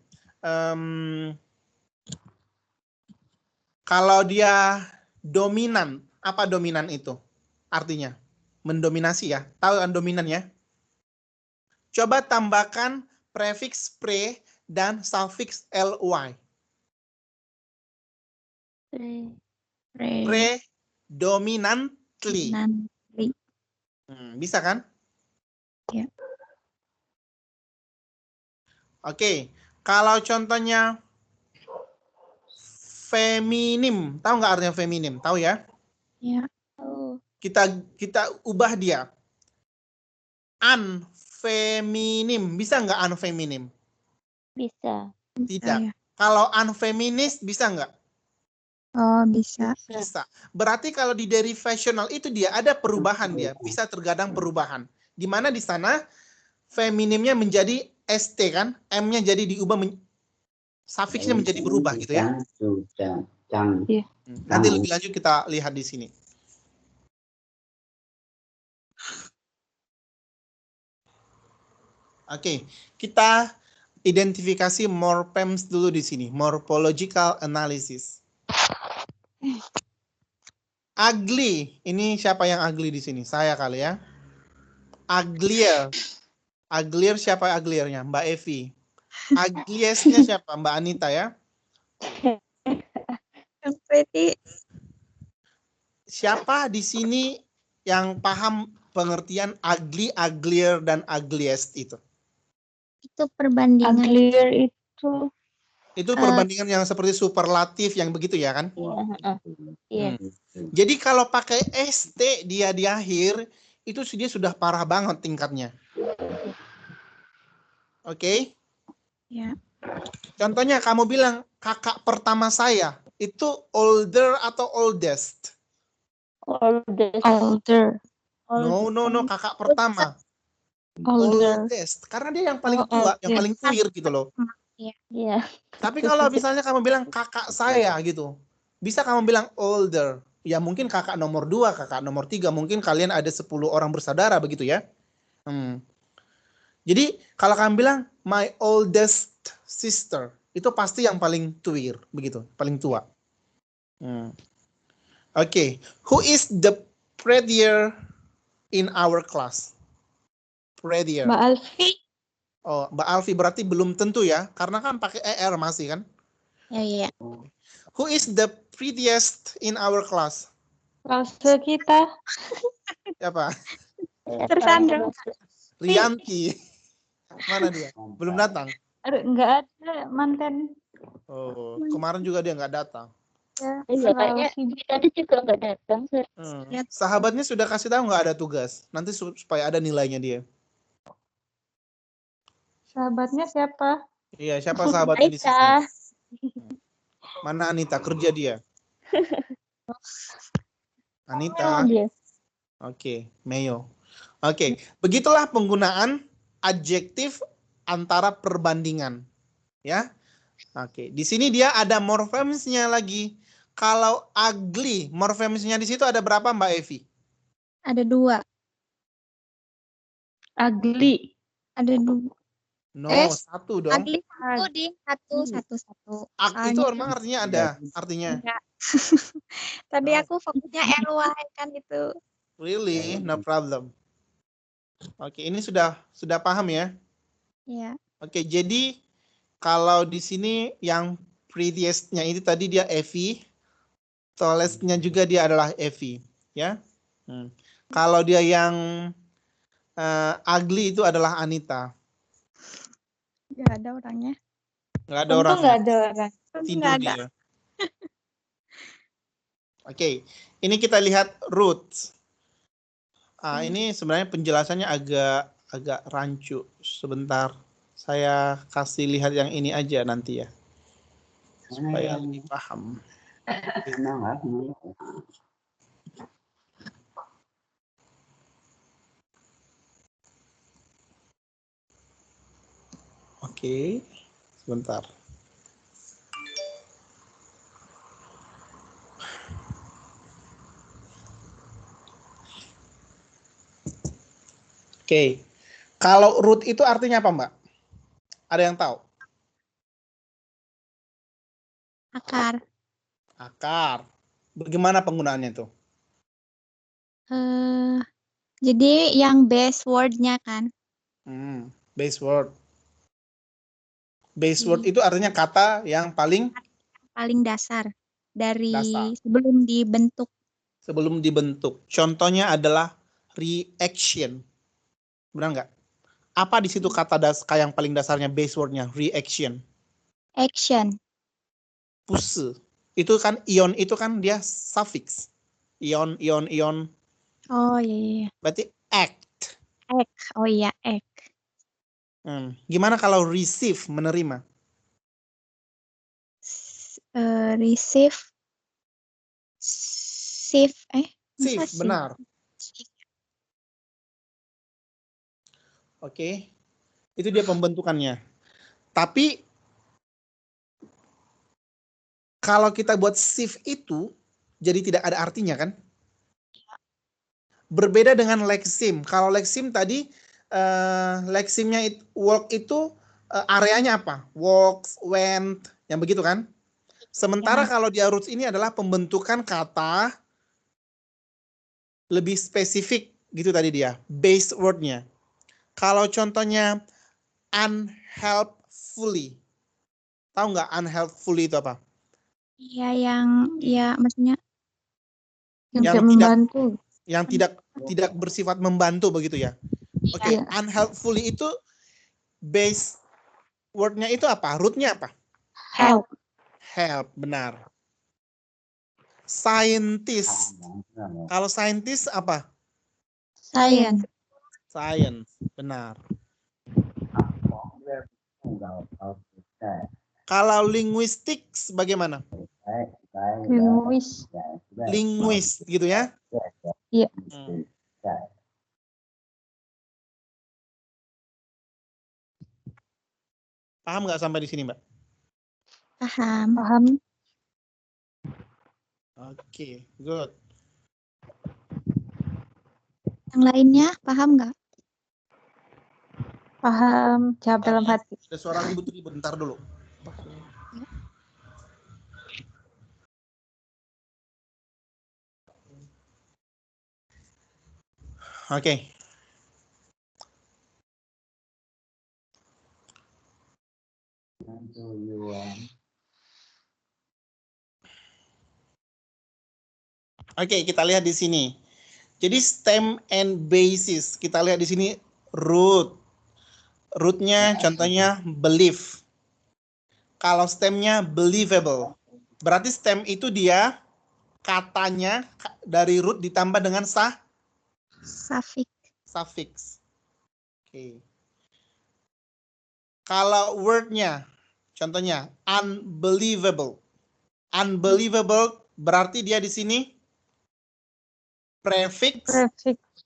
Kalau dia dominan, apa dominan itu? Artinya, mendominasi ya. Tahu kan dominan ya? Coba tambahkan prefix pre dan suffix ly. Predominantly. Bisa kan? Ya. Oke, kalau contohnya feminim, tahu nggak artinya feminim? Tahu ya? Ya. Kita ubah dia. Unfeminim, bisa nggak unfeminim? Bisa. Tidak. Ya. Kalau unfeminist bisa nggak? Oh, bisa. Bisa. Berarti kalau di derivational itu dia ada perubahan dia, bisa terkadang perubahan. Di mana di sana feminimnya menjadi st kan, m-nya jadi diubah suffixnya menjadi berubah gitu ya. Nanti lebih lanjut kita lihat di sini. Oke, kita identifikasi morphemes dulu di sini, morphological analysis. Ugly, ini siapa yang ugly di sini? Saya kali ya. Uglier. Uglier siapa ugliernya? Mbak Evi. Ugliest-nya siapa? Mbak Anita ya. Berarti Siapa di sini yang paham pengertian ugly, uglier, dan ugliest itu? itu perbandingan. Uglier itu Itu perbandingan yang seperti superlatif yang begitu ya kan? Iya. Jadi kalau pakai ST dia di akhir, itu dia sudah parah banget tingkatnya. Oke? Ya. Contohnya kamu bilang kakak pertama saya, itu older atau oldest? Older. No, kakak pertama. older. Oldest. Karena dia yang paling tua, yang paling tuir gitu loh. Iya. Tapi kalau misalnya kamu bilang kakak saya gitu, bisa kamu bilang older. Ya mungkin kakak nomor 2, kakak nomor 3, mungkin kalian ada 10 orang bersaudara begitu ya. Jadi kalau kamu bilang my oldest sister, itu pasti yang paling tuir begitu, paling tua. Oke, who is the prettier in our class? Prettier. Mbak Alfi. Oh, Mbak Alfi berarti belum tentu ya, karena kan pakai ER masih kan? Ya. Who is the prettiest in our class? Klase kita. Siapa? Tersandra. Rianti. Mana dia? Belum datang. Enggak ada manten. Oh, kemarin juga dia nggak datang. Iya, kayaknya tadi juga nggak datang, Sir. Sahabatnya sudah kasih tahu nggak ada tugas. Nanti supaya ada nilainya dia. Sahabatnya siapa? Iya, siapa sahabatnya di sini? Aita. Mana Anita? Kerja dia. Anita. Dia. Oke, Meo. Oke, begitulah penggunaan adjektif antara perbandingan. Ya. Oke, di sini dia ada morfemsnya lagi. Kalau ugly, morfemsnya di situ ada berapa Mbak Evi? Ada 2. Ugly. Ada 2. No, 1 dong. Ugly Aku di satu. Ak itu Soalnya memang artinya ada, artinya. enggak. Tadi Oh. aku fokusnya RY kan itu. Really, no problem. Oke, ini sudah paham ya? Iya. Oke, jadi kalau di sini yang prettiest-nya itu tadi dia Evie, tallest-nya juga dia adalah Evie, ya. Kalau dia yang ugly itu adalah Anita. Enggak ada orangnya. Nggak ada Untung orangnya. nggak ada orang. Tidur Nggak ada. dia. Oke, ini kita lihat roots. Ini sebenarnya penjelasannya agak rancu. Sebentar, saya kasih lihat yang ini aja nanti ya, supaya lebih paham. Oke, sebentar. Oke, kalau root itu artinya apa, Mbak? Ada yang tahu? Akar. Akar. Bagaimana penggunaannya itu? Jadi yang base word-nya kan. Base word. Base word itu artinya kata yang paling dasar dari dasar. sebelum dibentuk. Sebelum dibentuk. Contohnya adalah reaction. Benar nggak? Apa di situ kata yang paling dasarnya base word-nya? Reaction. Action. Puse. Itu kan ion itu kan dia suffix. Ion. Oh iya. Berarti act. Act. Oh iya, act. Gimana kalau receive, menerima? Receive. Save. Save, benar. Oke. Itu dia pembentukannya. Tapi kalau kita buat save itu jadi tidak ada artinya kan? Berbeda dengan lexeme. Kalau lexeme tadi lexeme-nya walk itu areanya apa? Walks, went, yang begitu kan? Sementara kalau di roots ini adalah pembentukan kata lebih spesifik gitu tadi dia, base word-nya. Kalau contohnya unhelpfully. Tahu nggak unhelpfully itu apa? Iya, maksudnya Yang membantu. Yang tidak bersifat membantu begitu ya. Oke, unhelpfully itu base word-nya itu apa? Root-nya apa? Help. Help, benar. Scientist. Kalau scientist apa? Science. Science, benar. Kalau linguistics bagaimana? Linguist gitu ya? Iya. Paham nggak sampai di sini, Mbak? paham. Oke, good. Yang lainnya paham nggak? Paham. Jawab dalam hati. Ada suara ribut-ribut, bentar dulu. Oke. Oke, kita lihat di sini. Jadi stem and basis. Kita lihat di sini root. Rootnya contohnya believe. Kalau stemnya believable. Berarti stem itu dia katanya dari root ditambah dengan suffix. Oke. Kalau wordnya, contohnya unbelievable. Unbelievable berarti dia di sini prefix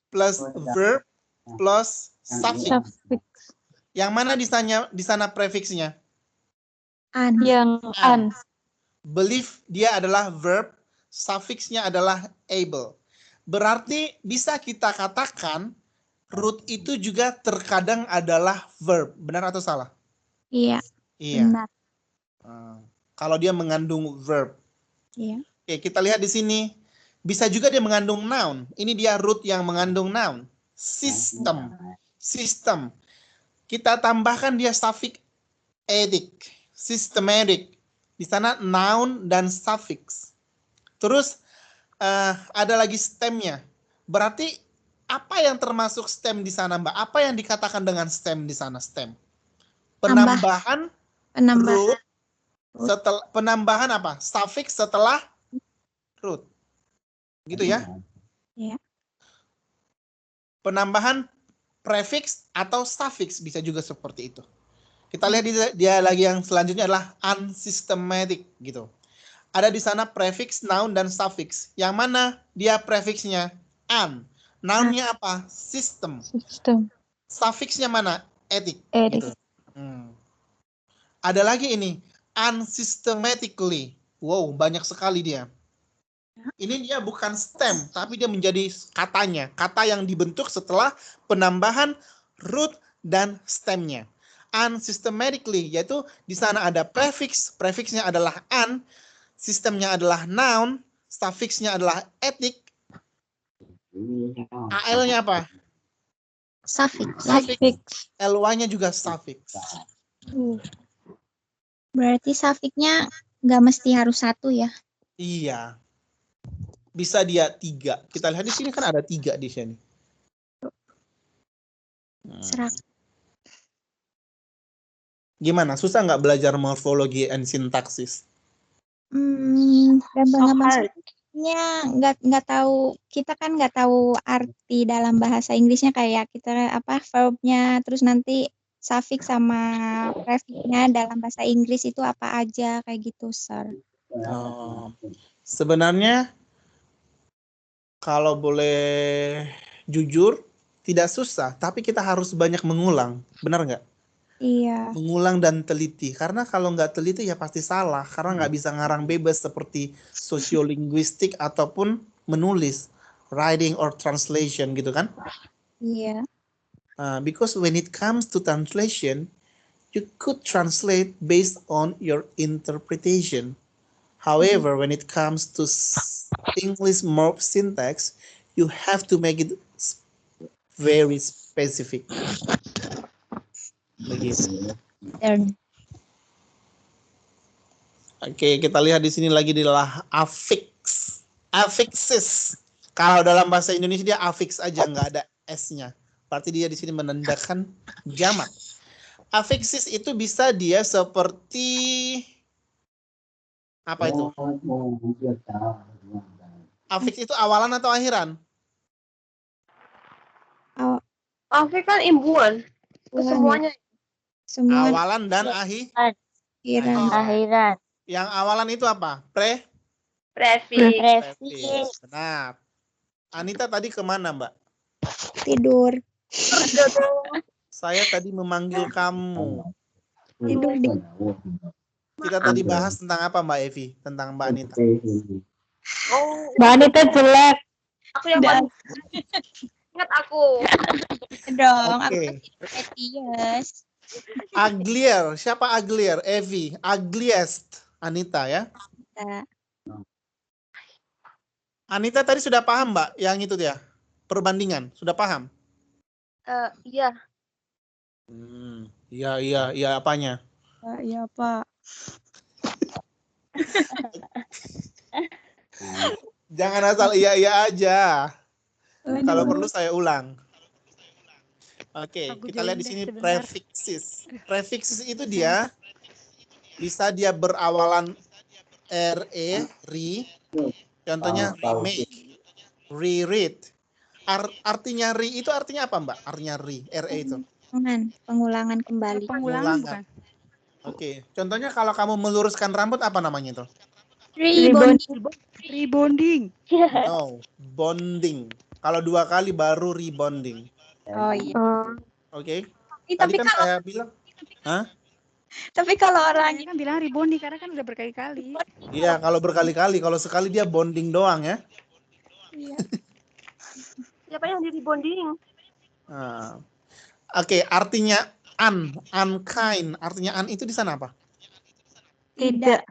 plus verb plus suffix. Yang mana di sana prefixnya? Yang an. Believe dia adalah verb, suffixnya adalah able. Berarti bisa kita katakan root itu juga terkadang adalah verb. Benar atau salah? Iya. Iya. Benar. Kalau dia mengandung verb. Iya. Oke, kita lihat di sini. Bisa juga dia mengandung noun. Ini dia root yang mengandung noun. System. System. Kita tambahkan dia suffix edik. Systematic. Di sana noun dan suffix. Terus ada lagi stemnya. Berarti apa yang termasuk stem di sana, Mbak? Apa yang dikatakan dengan stem di sana? Stem. Penambahan root. Setelah penambahan apa? Suffix setelah root. Gitu ya? Iya. Penambahan prefix atau suffix bisa juga seperti itu. Kita lihat dia lagi yang selanjutnya adalah unsystematic gitu. Ada di sana prefix, noun dan suffix. Yang mana dia prefixnya un. Nounnya apa? System. Suffixnya mana? Edik. Gitu. Ada lagi ini unsystematically. Wow, banyak sekali dia. Ini dia bukan stem, tapi dia menjadi katanya. Kata yang dibentuk setelah penambahan root dan stemnya. Unsystematically, yaitu di sana ada prefix. Prefixnya adalah un. Sistemnya adalah noun. Suffixnya adalah etik. AL-nya apa? Suffix. LY-nya juga suffix. Berarti suffixnya nggak mesti harus satu ya? Iya. Bisa dia 3. Kita lihat di sini kan ada 3 di sini. Serak. Gimana? Susah nggak belajar morfologi and sintaksis? Gampang-gampang. Nggak tahu, kita kan nggak tahu arti dalam bahasa Inggrisnya, kayak kita verbnya, terus nanti suffix sama prefixnya dalam bahasa Inggris itu apa aja kayak gitu, Sir. Sebenarnya kalau boleh jujur tidak susah, tapi kita harus banyak mengulang, benar nggak? Iya. Mengulang dan teliti, karena kalau nggak teliti ya pasti salah, karena nggak bisa ngarang bebas seperti sosiolinguistik ataupun menulis, writing or translation gitu kan? Iya. Because when it comes to translation, you could translate based on your interpretation. However, when it comes to English morph syntax, you have to make it very specific. Begitu. Oke, kita lihat di sini lagi adalah affix. Affixes. Kalau dalam bahasa Indonesia dia affix aja, nggak ada S-nya. Berarti dia di sini menandakan jamak. Affixes itu bisa dia seperti apa itu? Affix itu awalan atau akhiran? Affix kan imbuhan. Semuanya. Semua Awalan dan Akhiran. Yang awalan itu apa? Prefix. Benar. Anita tadi kemana, Mbak? tidur. Saya tadi memanggil kamu. Tidur di Kita tadi bahas tentang apa, Mbak Evi? Tentang Mbak Anita. Mbak Anita jelek. Aku yang paling ingat aku. dong. Oke. Yes. Uglier. Siapa uglier? Evi. Ugliest. Anita ya. Anita tadi sudah paham, Mbak, yang itu dia. Perbandingan. Sudah paham? Iya. Iya, apanya? Iya, Pak. Jangan asal iya aja. Kalau perlu saya ulang. Oke, kita lihat di sini prefixes. Prefixes itu dia bisa dia berawalan re. Contohnya remake, reread. Artinya re itu artinya apa, Mbak? Artinya re itu. Pengulangan kembali. Pengulangan bukan? Oke, contohnya kalau kamu meluruskan rambut apa namanya itu? Rebonding. No, bonding. Kalau 2 kali baru rebonding. Oh iya. Oke. Tapi Tadi kan kalau saya bilang, tapi kalau orang Saya kan bilang rebonding karena kan udah berkali-kali. iya kalau berkali-kali, kalau sekali dia bonding doang ya. Iya. Siapa yang di rebonding? Oke, artinya unkind. Artinya un itu di sana apa? Tidak.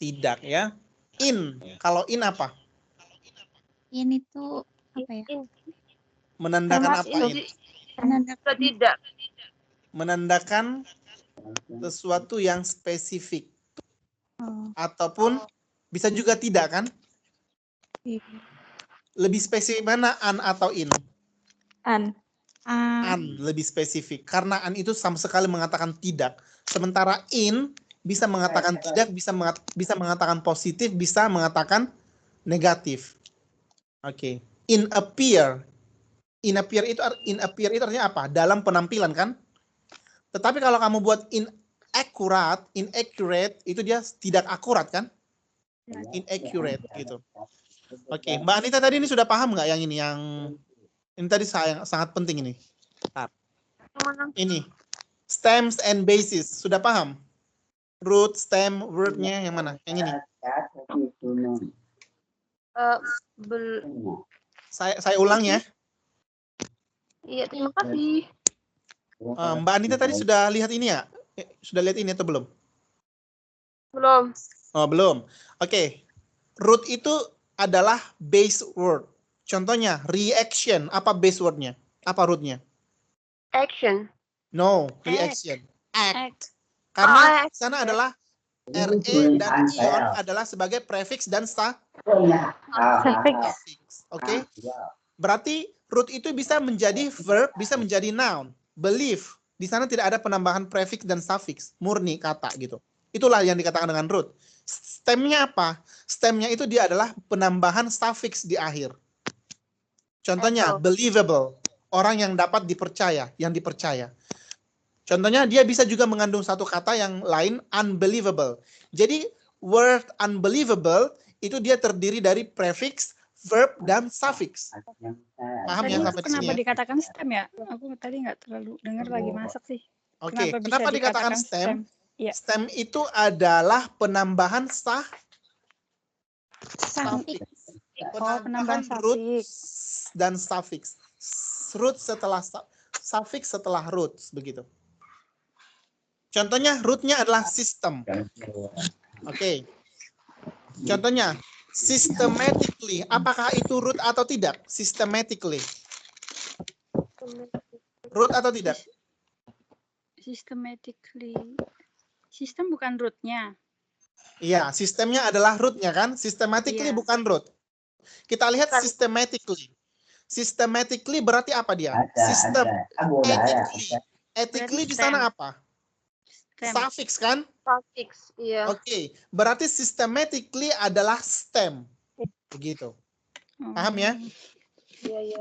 Tidak ya. In. Kalau in apa? Ini tuh apa ya? Menandakan Sama apa ini in? Menandakan tidak. Menandakan sesuatu yang spesifik. Ataupun bisa juga tidak kan? Lebih spesifik mana an atau in? An. An lebih spesifik. Karena an itu sama sekali mengatakan tidak. Sementara in bisa mengatakan tidak, bisa mengatakan positif, bisa mengatakan negatif. Oke. In appear. In appear itu artinya apa? Dalam penampilan kan? Tetapi kalau kamu buat inaccurate itu dia tidak akurat kan? Inaccurate gitu. Oke, Mbak Anita tadi ini sudah paham nggak yang ini? Ini tadi sangat penting ini. Ini stems and bases sudah paham? Root, stem, word-nya yang mana? Yang ini. Saya ulang ya. Iya, terima kasih. Mbak Anita tadi sudah lihat ini ya? Sudah lihat ini atau belum? Belum. Oh, belum. Oke. Root itu adalah base word. Contohnya, reaction. Apa base word-nya? Apa root-nya? Action. No, reaction. Act. Karena di sana adalah RE dan ion adalah sebagai prefix dan suffix. Oke. Berarti root itu bisa menjadi verb, bisa menjadi noun. Believe. Di sana tidak ada penambahan prefix dan suffix. Murni kata gitu. Itulah yang dikatakan dengan root. Stemnya apa? Stemnya itu dia adalah penambahan suffix di akhir. Contohnya, believable. Orang yang dapat dipercaya, yang dipercaya. Contohnya, dia bisa juga mengandung satu kata yang lain, unbelievable. Jadi, word unbelievable itu dia terdiri dari prefix, verb, dan suffix. Paham Tadi ya itu sampai di sini kenapa ya? dikatakan stem ya? Aku tadi nggak terlalu dengar lagi masak sih. Oke, Kenapa bisa kenapa dikatakan dikatakan stem? Iya. Stem itu adalah penambahan suffix. Penambahan root dan suffix. Root setelah suffix setelah roots begitu. Contohnya rootnya adalah system. Oke. Contohnya systematically. Apakah itu root atau tidak? Systematically. Root atau tidak? Systematically. Sistem bukan rootnya. Iya, sistemnya adalah rootnya kan? Systematically Iya. bukan root. Kita lihat systematically. Systematically berarti apa dia? System. Ethically di sana apa? Stem. Suffix kan? Suffix, iya. Oke, berarti systematically adalah stem. Begitu. Paham ya? Iya, iya.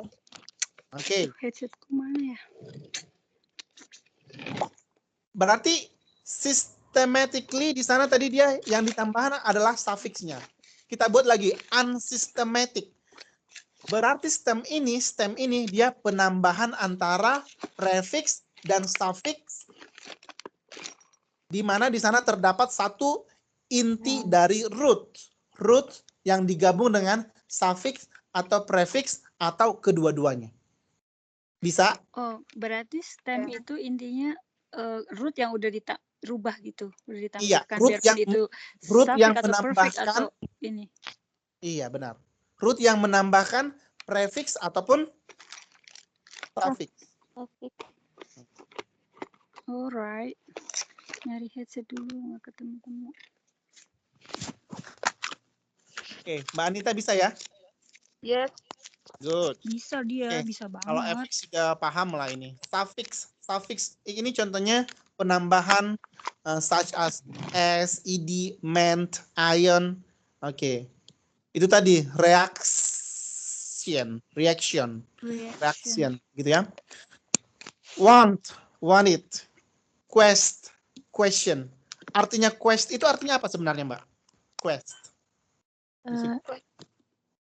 Oke. Headsetku mana ya? Berarti systematically di sana tadi dia yang ditambahkan adalah suffixnya. Kita buat lagi unsystematic. Berarti stem ini dia penambahan antara prefix dan suffix, di mana di sana terdapat satu inti dari root. Root yang digabung dengan suffix atau prefix atau kedua-duanya. Bisa? Oh, berarti stem itu intinya root yang udah dirubah gitu, udah ditambahkan root biarpun itu root suffix yang atau perfect menambahkan atau ini. Iya, benar. Root yang menambahkan prefix ataupun suffix. Alright. Nyari headset dulu nggak ketemu-temu. Oke, Mbak Anita bisa ya? Yes. Good. Bisa dia, Oke, bisa banget. Kalau FX sudah paham lah ini. Suffix ini contohnya penambahan such as ed, meant, ion. Oke. Itu tadi reaction, gitu ya. Want it. Quest, question. Artinya quest itu artinya apa sebenarnya, Mbak? Quest.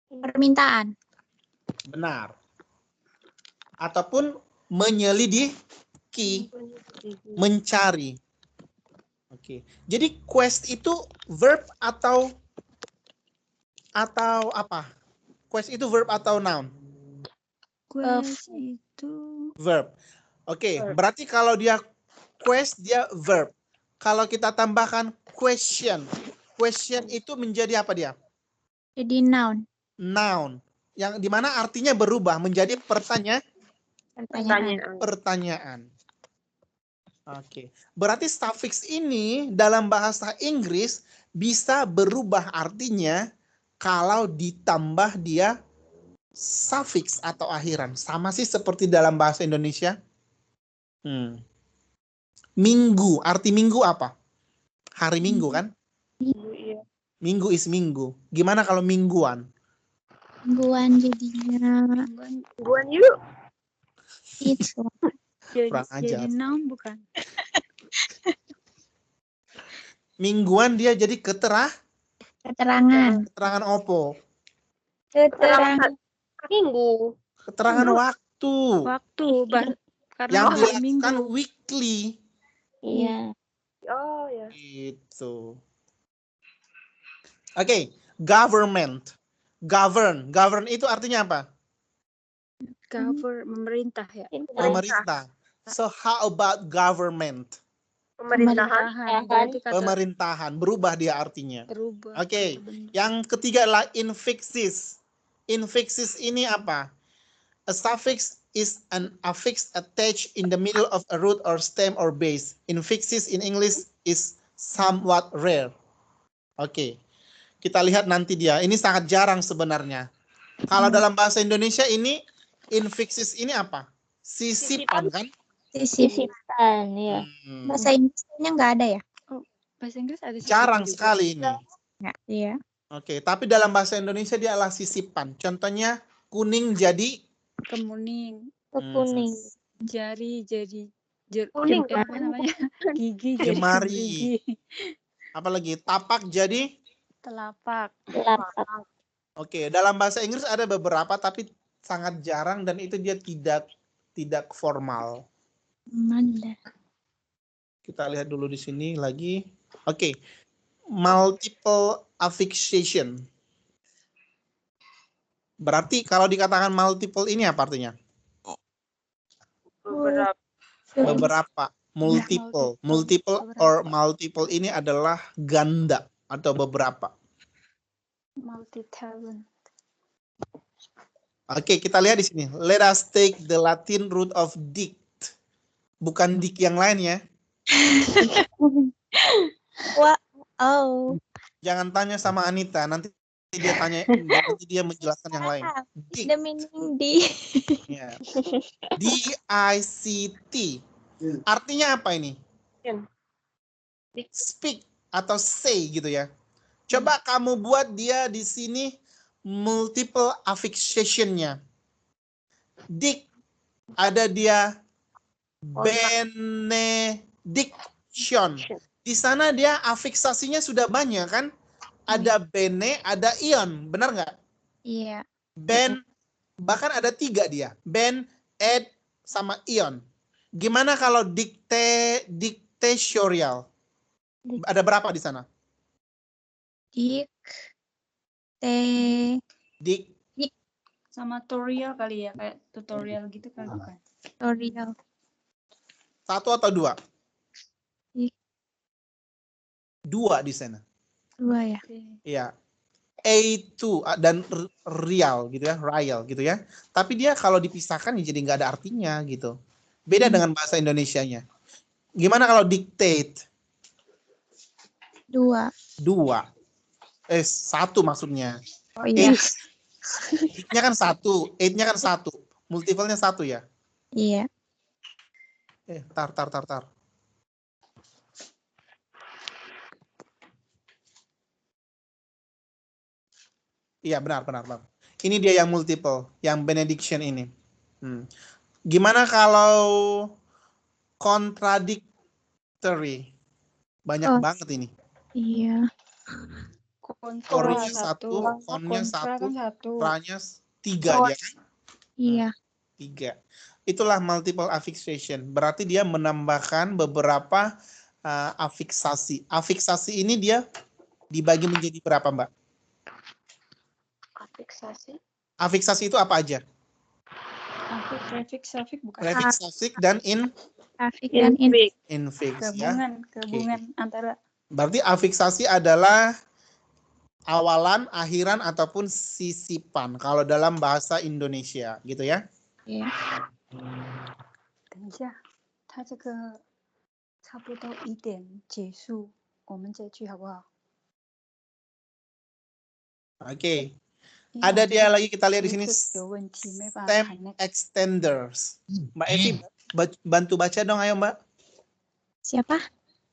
Permintaan. Benar. Ataupun menyelidiki, mencari. Oke. Jadi quest itu verb atau apa? Quest itu verb atau noun? Quest itu Verb. Oke, berarti kalau dia quest dia verb. Kalau kita tambahkan question. Question itu menjadi apa dia? Jadi noun. Noun. Yang dimana artinya berubah menjadi Pertanyaan. pertanyaan. Oke. Berarti suffix ini dalam bahasa Inggris bisa berubah artinya kalau ditambah dia suffix atau akhiran. Sama sih seperti dalam bahasa Indonesia. Minggu. Arti minggu apa? Hari Minggu kan? Iya. Minggu is minggu. Gimana kalau mingguan? Mingguan jadinya Mingguan yuk. itu. Kurang ajar. Jadi noun bukan? Mingguan dia jadi Keterangan. keterangan opo? Keterangan. Minggu. Keterangan waktu. Waktu, karena Yang hari dilakukan Minggu. weekly. Iya. Oh ya. Gitu. Oke, government. Govern itu artinya apa? Memerintah ya. Pemerintah. So how about government? Pemerintahan. Berarti kata Pemerintahan. Berubah dia artinya. berubah. Oke. bentuk. Yang ketiga adalah infixes. Infixes ini apa? A suffix is an affix attached in the middle of a root or stem or base. Infixes in English is somewhat rare. Oke. Kita lihat nanti dia. Ini sangat jarang sebenarnya. Kalau dalam bahasa Indonesia ini infixes ini apa? Sisipan kan? Sisipan, ya. Bahasa Inggrisnya nggak ada ya? Bahasa Inggris ada sisipan Jarang juga. sekali ini. Nggak. Iya. Oke, tapi dalam bahasa Indonesia dia adalah sisipan. Contohnya kuning jadi Kemuning, Kuning. jari jadi Kuning. apa namanya? Gigi jadi Jemari. gigi. apalagi tapak jadi. Telapak. Telapak. Oke, dalam bahasa Inggris ada beberapa tapi sangat jarang dan itu dia tidak formal. Mana? Kita lihat dulu di sini lagi. Oke. Multiple affixation. Berarti kalau dikatakan multiple ini apa artinya? Beberapa. Multiple. Multiple or multiple ini adalah ganda atau beberapa. Multi-talent. Oke, kita lihat di sini. Let us take the Latin root of dict. Bukan dict yang lain ya. Oh. Jangan tanya sama Anita, nanti dia menjelaskan yang lain. Dict. The meaning di. Ya. D-I-C-T. Artinya apa ini? Speak atau say gitu ya. Coba kamu buat dia di sini multiple affixation-nya. Dict ada dia benediction. Di sana dia afiksasinya sudah banyak kan? Ada bene, ada ion, benar nggak? Iya. Ben, bahkan ada 3 dia. Ben, ed, sama ion. Gimana kalau dictatorial? Ada berapa di sana? Dik, Sama tutorial kali ya, kayak tutorial gitu kan bukan? Tutorial. 1 atau 2? Dik. 2 di sana. 2 ya. Iya. A2 dan real gitu ya, real gitu ya. Tapi dia kalau dipisahkan ya jadi nggak ada artinya gitu. Beda dengan bahasa Indonesianya. Gimana kalau dictate? 2. 2. 1 maksudnya. Oh iya. Nya kan 1, 8-nya kan 1. Multiple-nya 1 ya? Iya. Tar. Iya, benar. Ini dia yang multiple, yang benediction ini. Gimana kalau contradictory? Banyak banget ini. Iya. Orinya 1, konnya 1, pra-nya 3 dia kan? Iya. 3. Itulah multiple affixation. Berarti dia menambahkan beberapa afiksasi. Afiksasi ini dia dibagi menjadi berapa, Mbak? Afiksasi. Afiksasi itu apa aja? Prefix suffix bukan. Prefix, suffix, dan Traffic dan Infix. infix ya. Gabungan antara Berarti afiksasi adalah awalan, akhiran, ataupun sisipan kalau dalam bahasa Indonesia, gitu ya. ya. 等一下，它这个差不多1点结束，我们这句好不好？ Oke. 因为 Ada 我们 dia lagi kita lihat di sini Bluetooth 有问题，没办法 stem connect。 extenders. Mbak Evi, bantu baca dong, ayo Mbak. Siapa?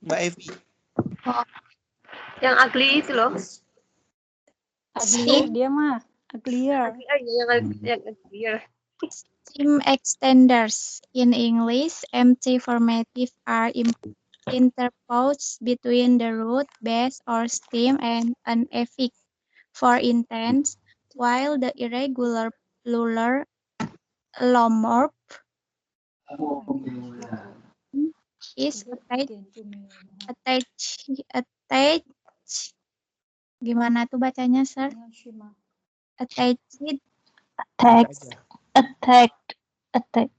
Mbak Evi. Yang ugly itu loh. Uglier dia mah, uglier. Yang uglier. Stem extenders. In English, empty formative are interposed between the root, base, or stem and an affix. For instance, while the irregular plural lomorph is 1点就没有了。 attached, gimana tuh bacanya, sir? 你要去吗？ Attached, Attached. Attacked. Attack.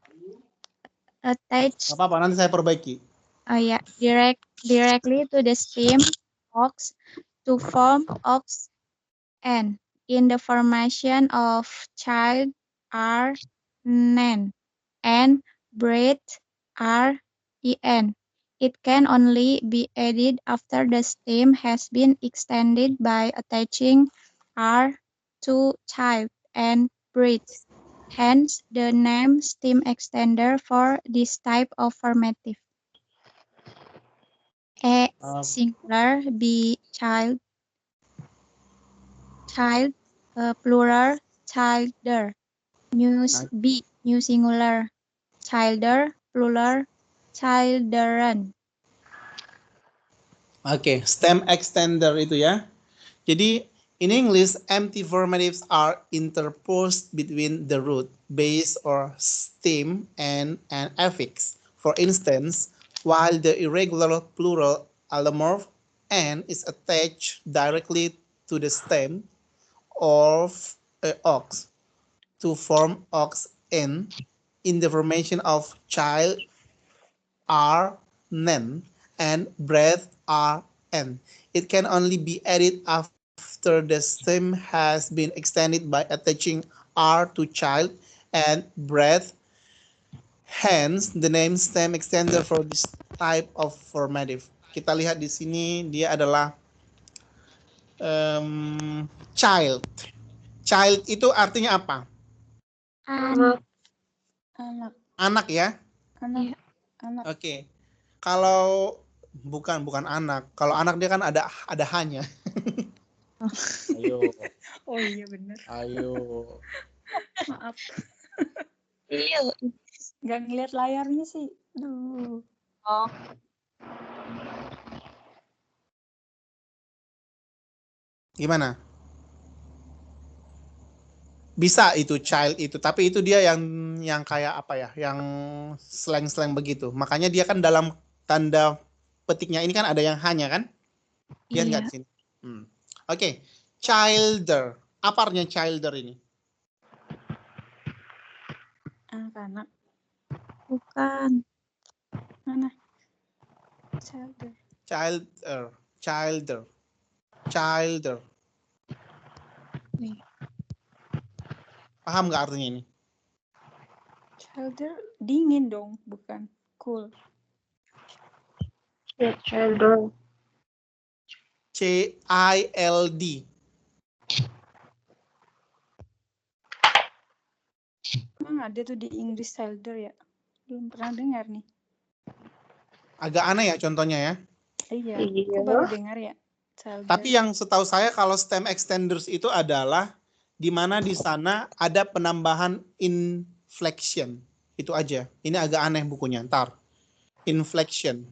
attached. Gak apa-apa, nanti saya perbaiki. Oh ya, directly to the stem ox to form ox n. In the formation of child are nen and breed are en. It can only be added after the stem has been extended by attaching r to child and breed. Hence, the name stem extender for this type of formative. A singular, B child, plural, childer. B new singular, childer, plural, children. Oke, stem extender itu ya. Jadi in English, empty formatives are interposed between the root, base, or stem and an affix. For instance, while the irregular plural allomorph n is attached directly to the stem of ox to form ox n, in the formation of child are nen and breath are n. It can only be added after the stem has been extended by attaching r to child and breath. Hence, the name stem extender for this type of formative. Kita lihat di sini dia adalah child. Child itu artinya apa? Anak. Anak, Anak ya. anak, anak. Oke. Kalau bukan anak. Kalau anak dia kan ada hanya. Ayo. Oh iya bener. Ayo. Maaf, Iya. nggak ngeliat layarnya sih. Duh. Oh. Gimana? Bisa itu child itu, tapi itu dia yang kayak apa ya? Yang slang-slang begitu. Makanya dia kan dalam tanda petiknya ini kan ada yang hanya kan? Lihat nggak Iya. di sini? Oke. Childer. Apa artinya childer ini? Anak-anak. Bukan. Mana? Childer. Childer. Nih. Paham nggak artinya ini? Childer dingin dong, bukan cool. Ya, children. CILD. Emang ada tuh di Inggris childer ya? Belum pernah dengar nih. Agak aneh ya contohnya ya. Iya, Iya. aku baru dengar ya. Childer. Tapi yang setahu saya kalau stem extenders itu adalah di mana di sana ada penambahan inflection. Itu aja. Ini agak aneh bukunya. Ntar. Inflection.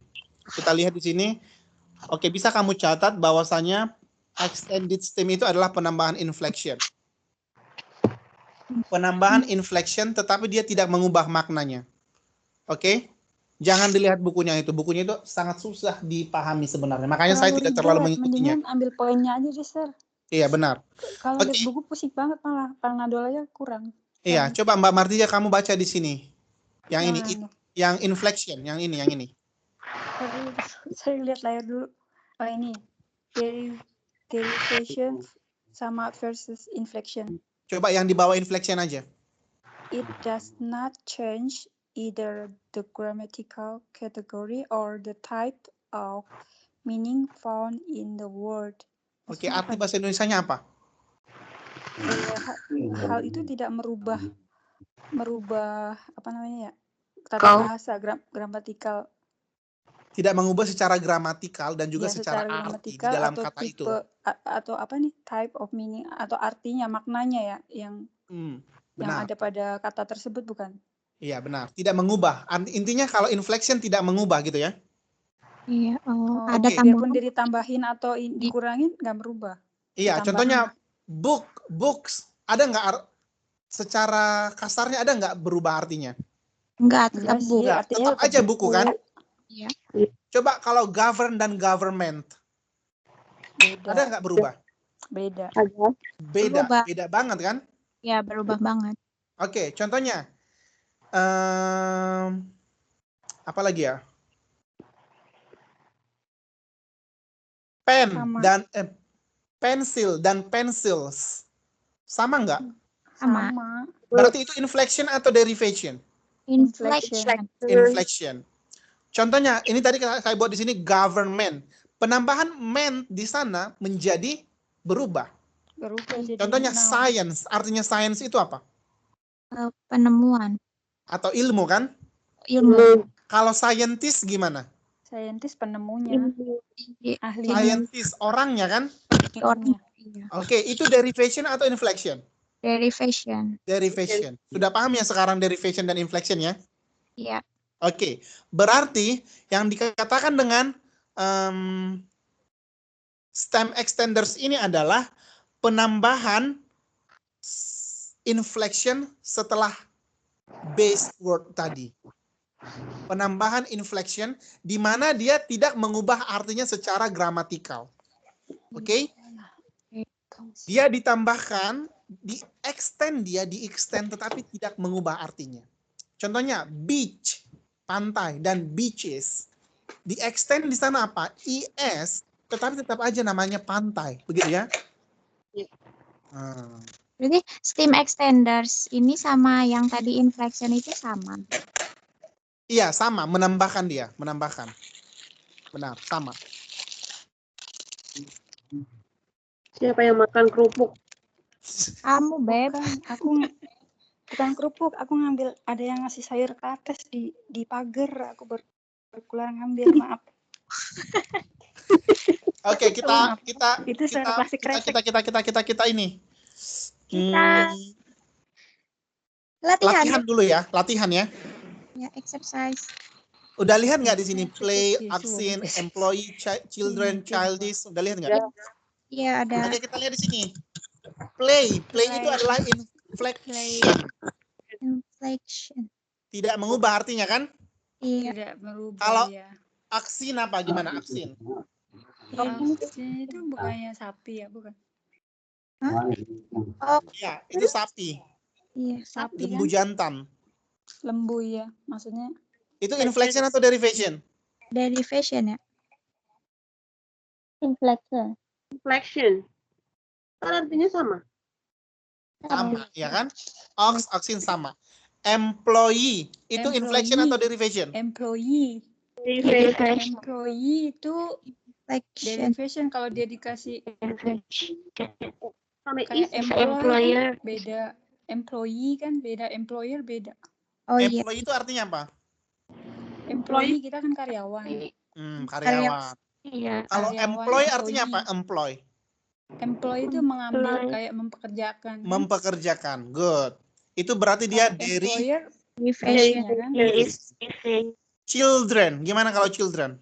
Kita lihat di sini. Oke, bisa kamu catat bahwasanya extended stem itu adalah penambahan inflection. Penambahan inflection tetapi dia tidak mengubah maknanya. Oke? Jangan dilihat bukunya itu. Bukunya itu sangat susah dipahami sebenarnya. Makanya saya tidak terlalu mengikutinya. Mendingan ambil poinnya aja deh, Sir. Iya, benar. Kalau Oke. lihat buku pusing banget malah. Panadol aja kurang. Iya, coba Mbak Martia kamu baca di sini. Yang ini, Mana? yang inflection, yang ini. Aduh, saya lihat layar dulu. Oh ini, derivation sama versus inflection. Coba yang di bawah inflection aja. It does not change either the grammatical category or the type of meaning found in the word. Oke, arti bahasa Indonesianya apa? Hal itu tidak merubah apa namanya ya, tata Kau. bahasa gramatikal. Tidak mengubah secara gramatikal dan juga Ya, secara arti di gramatikal dalam atau kata tipe itu. Atau apa nih, type of meaning atau artinya, maknanya ya, yang Benar. ada pada kata tersebut, bukan? Iya, benar. Tidak mengubah. Intinya kalau inflection tidak mengubah gitu ya. Iya, Oh, ada Oke. biarpun tambahan. dia ditambahin atau dikurangin nggak berubah. Iya, Ditambahin. contohnya books. Ada nggak secara kasarnya ada nggak berubah artinya? Enggak, tetap Enggak sih, buku. artinya Tetap aja buku kan? Iya. Coba kalau govern dan government. Beda. Ada nggak berubah? Beda. Berubah. Beda banget kan? Ya, berubah banget. Oke, contohnya. Apa lagi ya? Pen Sama. dan pensil dan pencils. Sama nggak? Sama. Berarti itu inflection atau derivation? Inflection. Inflection. Contohnya, ini tadi saya buat di sini government. Penambahan men di sana menjadi berubah. Jadi Contohnya noun. science. Artinya science itu apa? Penemuan. Atau ilmu kan? Ilmu. Kalau scientist gimana? Scientist penemunya. Ahli. Scientist orangnya kan? Orang. Iya. Oke, itu derivation atau inflection? Derivation. Derivation. Sudah paham ya sekarang derivation dan inflection ya? Iya. Oke, berarti yang dikatakan dengan stem extenders ini adalah penambahan inflection setelah base word tadi. Penambahan inflection di mana dia tidak mengubah artinya secara gramatikal. Oke? Dia ditambahkan, di extend tetapi tidak mengubah artinya. Contohnya beach, pantai, dan beaches. Di extend di sana apa? Es, tetapi tetap aja namanya pantai, begitu ya? Berarti stem extenders ini sama yang tadi inflection itu sama. Iya, sama, menambahkan dia, menambahkan. Benar, sama. Siapa yang makan kerupuk? Kamu, Beb. Aku bukan kerupuk, aku ngambil, ada yang ngasih sayur ke atas di pagar, aku baru keluar ngambil, maaf. Oke, kita Itu sayur plastik kresek. kita ini. Latihan Latihan dulu ya, latihan ya. Ya, exercise. Udah lihat nggak di sini play, action, employee, children, Iya. childish, udah lihat nggak? Iya, ada. Oke, kita lihat di sini. Play itu adalah inflection. Inflection. Tidak mengubah artinya kan? Iya. Tidak berubah. Kalau ya. aksin apa? Gimana aksin? Aksin itu bukannya sapi ya, bukan? Oh, Ya, itu sapi. iya, sapi Lembu kan. jantan. Lembu ya, maksudnya. Itu inflection atau derivation? Derivation ya. Inflection. Inflection. Kan artinya sama. Sama, ya kan? Aksin sama. Employee, itu inflection atau derivation? Employee. Derivation. Employee itu Inflection. derivation kalau dia dikasih Sama kayak is. Employer. beda. Employee kan beda, employer beda. Oh iya. Employee itu artinya apa? Employee kita kan karyawan. Karyawan. Iya. Kalau Karyawan, employ artinya apa? employee. Employ. Employee itu mengambil, Employee. kayak mempekerjakan. Mempekerjakan. Good. Itu berarti dia Kalau dari employer Derivation. ya kan? children. Gimana kalau children?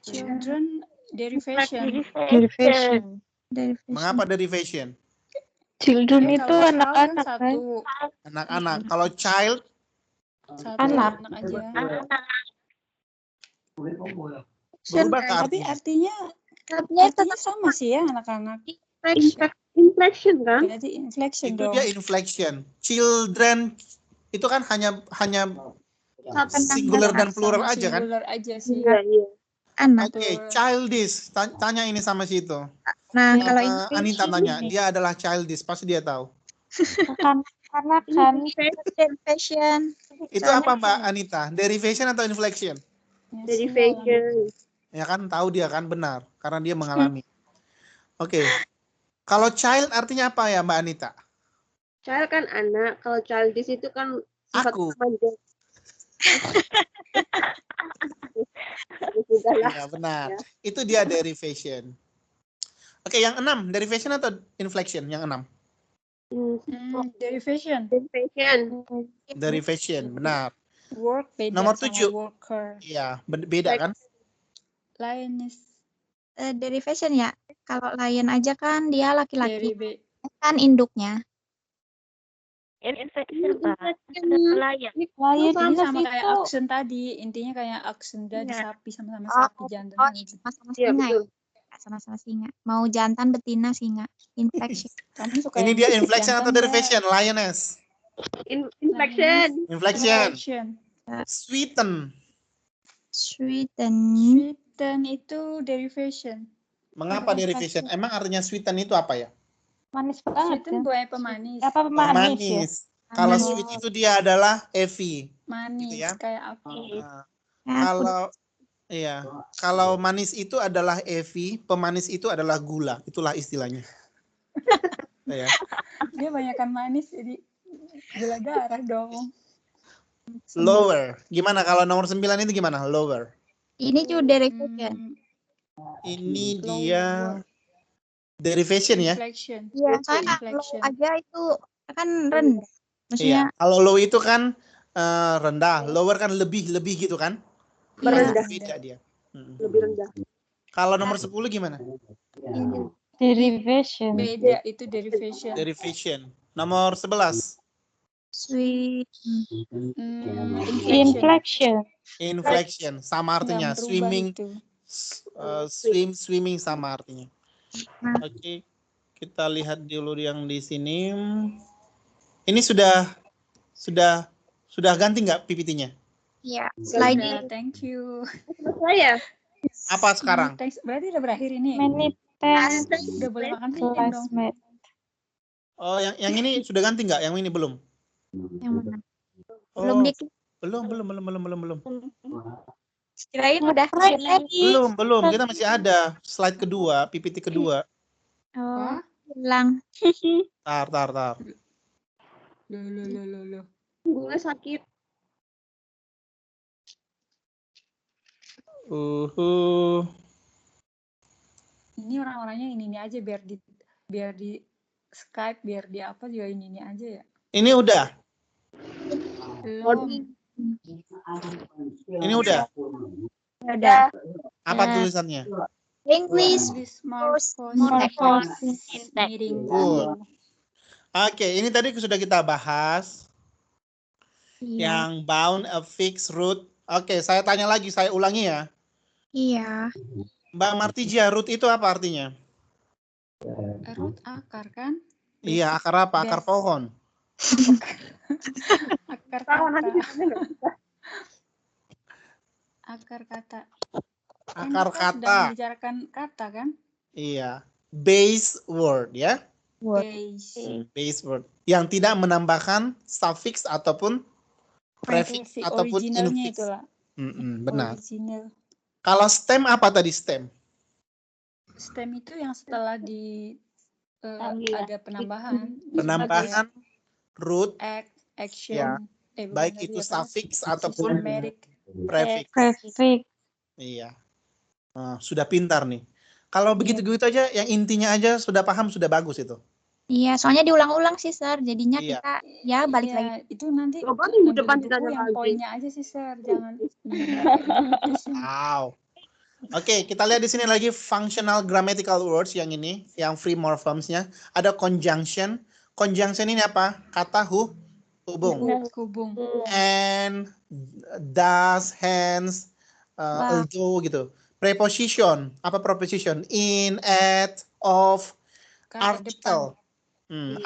Children derivation. Derivation. Mengapa derivation? Children Jadi itu kalau child kan anak-anak kan? satu Anak-anak. Kalau child, Anak. aja. berubah ke Tapi artinya? artinya Artinya tetap sama sih ya, anak-anak. inflection. Inflection kan? Berarti inflection Itu dong. dia inflection. Children itu kan hanya singular dan plural Sama aja kan? singular aja sih. Iya, iya. Anak. Oke, childish. Tanya ini sama situ. Nah, kalau Anita inflation tanya, dia adalah childish, pasti dia tahu. Karena kan derivation. Itu apa Mbak Anita? Derivation atau inflection? Derivation. Ya kan tahu dia kan benar karena dia mengalami. Oke. Kalau child artinya apa ya Mbak Anita? Child kan anak, kalau childish itu kan sifat Aku. remaja. Sudahlah. Iya benar. Ya. Itu dia derivation. Oke, yang 6, derivation atau inflection? Yang 6. Derivation. Derivation. Derivation, benar. Work beda Nomor sama 7. worker. Iya, beda kan? Lioness. Derivation ya. Kalau lion aja kan dia laki-laki. Derive. Kan induknya. Infection, Pak. Layan. lain Ini juga sama sih kayak itu. aksen tadi. Intinya kayak aksen dari Iya. sapi sama-sama sapi jantan. Oh, gitu. sama-sama Iya, singa ya. betul. Sama-sama singa. Mau jantan betina singa. Inflection. Kamu suka Ini yang dia inflection jantan atau nggak? derivation? Lioness. Inflection. Inflection. Inflection. Sweeten. Sweeten. Sweeten itu derivation. Mengapa derivation? Emang artinya sweeten itu apa ya? Manis banget Sweeten kan. buaya pemanis. Apa manis ya? Manis. Kalau sweet itu dia adalah Evi. Manis Gitu ya. kayak api. Nah, Nah, kalau manis itu adalah Evi, pemanis itu adalah gula. Itulah istilahnya. Ya. Dia banyakan manis jadi gula darah dong. Lower. Gimana kalau nomor 9 itu gimana? Lower. ini juga derivation. Ini dia derivation ya. Inflection. Iya, soalnya kalau Inflection. aja itu kan rendah. Maksudnya Iya. Kalau low itu kan rendah, lower kan lebih gitu kan? Merendah. Beda dia. Lebih rendah. Kalau nomor 10 gimana? Derivation. Beda itu derivation. Derivation. Nomor 11. sweet. Inflection. Inflection sama artinya. Nggak berubah Swimming. itu. Swimming sama artinya. Oke. Kita lihat dulu yang di sini. Ini sudah ganti nggak PPT-nya? Iya, Sudah, sliding. thank you. Saya. Apa sekarang? Thanks. Berarti udah berakhir ini. Many times Udah boleh makan siang dong. classmate. Oh, yang ini sudah ganti nggak? Yang ini belum? Yang mana? Oh, Belum belum. kirain udah. Belum. Kita masih ada slide kedua, PPT kedua. Oh, hilang. Tar. Loh. Gue sakit. Ini orang-orangnya ini aja biar di Skype, biar di apa juga ini aja ya. Ini udah. Belum. Ini udah. Udah. Apa tulisannya? English This Morphos meeting. Good. Oke, ini tadi sudah kita bahas. Iya. Yang bound a fixed root. Oke, saya tanya lagi, saya ulangi ya. Iya. Mbak Martija, root itu apa artinya? Root akar kan? Iya, akar apa? Akar pohon. Akar Tahu kata. nanti nggak bisa. Akar kata. Akar Kita kata. sedang membicarakan kata kan? Iya. Base word ya. Base. Base word. Yang tidak menambahkan suffix ataupun prefix Si ataupun originalnya infix. itulah. Benar. Original. Kalau stem apa tadi stem? Stem itu yang setelah ada penambahan. Penambahan root Act, action. Ya. Baik bukan itu tadi apa? suffix ataupun Systematic. prefix. Prefix. Iya. Nah, sudah pintar nih. Kalau begitu-begitu aja, yang intinya aja sudah paham, sudah bagus itu. Iya, soalnya diulang-ulang sih, Sir. Jadinya Iya. kita ya balik Iya, lagi. itu nanti Coba minggu ambil depan di buku ditanya yang lagi. poinnya aja sih, Sir. Jangan Wow. Oke, kita lihat di sini lagi functional grammatical words yang ini, yang free morphemes-nya. Ada conjunction. Conjunction ini apa? Kata hubung. hubung. And, does, hence, although gitu. Preposition. Apa preposition? In, at, of. artikel.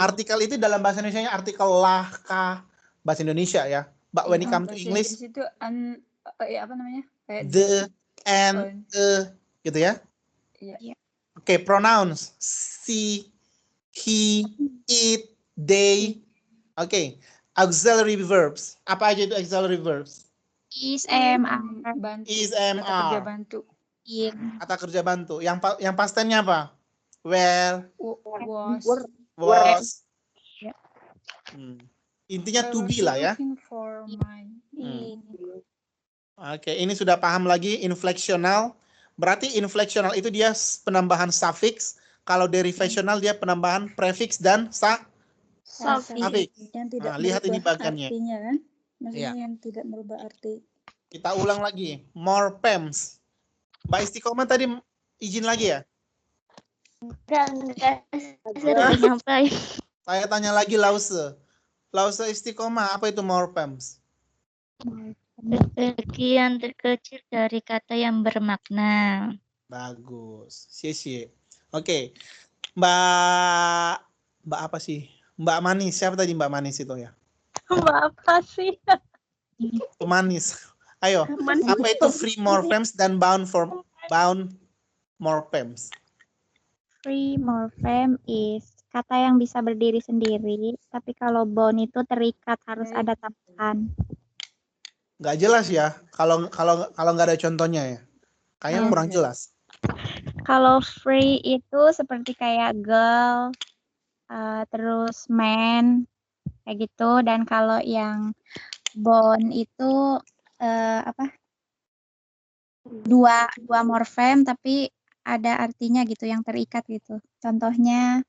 Artikel itu dalam bahasa Indonesia artikel lah, kah, bahasa Indonesia ya. But when it comes to Bahasa English, Inggris itu apa namanya? Kayak the, and, gitu ya. Iya. Oke, pronouns. She, he, it, they. Oke, auxiliary verbs. Apa aja itu auxiliary verbs? Is, am, are, Bantu. Is, Kata kerja are. bantu. in, Kata kerja bantu. Yang past tense-nya apa? Where, was. Ya. Intinya I to was be lah ya. looking for mine. Oke, ini sudah paham lagi infleksional. Berarti infleksional itu dia penambahan suffix. Kalau derivational dia penambahan prefix dan suffix. Yang tidak Nah, lihat ini merubah bagiannya. artinya kan? Maksudnya Iya. yang tidak merubah arti. Kita ulang lagi. Morphemes. Mbak Istiqomah tadi izin lagi ya? Enggak, udah nyampe. Saya tanya lagi Lause. Lause Istiqomah, apa itu morphemes? Bagian terkecil dari kata yang bermakna. Bagus. Cie. Oke. Mbak apa sih? Mbak Manis. Siapa tadi Mbak Manis itu ya? Mbak apa sih? Manis. Ayo. Apa itu free morphemes dan bound morphemes? free morphem is kata yang bisa berdiri sendiri, tapi kalau bound itu terikat, harus ada tambahan. Nggak jelas ya. Kalau nggak ada contohnya ya. Kayaknya kurang jelas. Kalau free itu seperti kayak girl, terus man, kayak gitu. Dan kalau yang bound itu dua morfem tapi ada artinya gitu, yang terikat gitu. Contohnya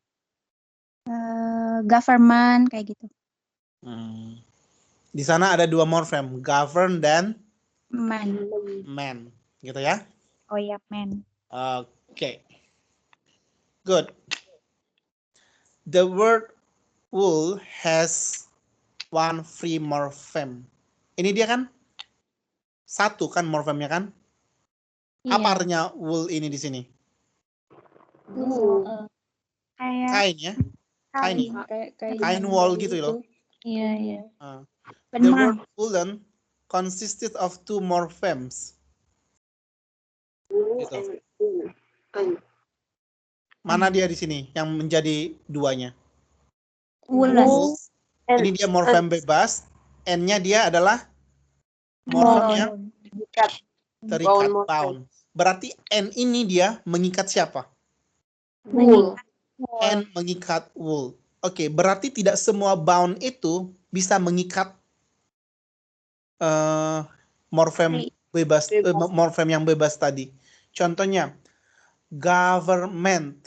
government kayak gitu. Di sana ada dua morfem, govern dan Man. gitu ya. Oh iya, man. Oke. Good. The word wool has one free morphem. Ini dia kan? Satu kan morfemnya kan? Apa artinya wool ini di sini? Kayak Kain ya? Kain wool gitu loh. Iya. The word woolen consisted of two morphemes. Gitu. Mana dia di sini yang menjadi duanya? woolen. Ini dia morfem bebas. N-nya dia adalah morfem yang terikat, bound. Berarti N ini dia mengikat siapa? Wool. N mengikat wool. Oke, berarti tidak semua bound itu bisa mengikat morfem bebas, morfem yang bebas tadi. Contohnya, government.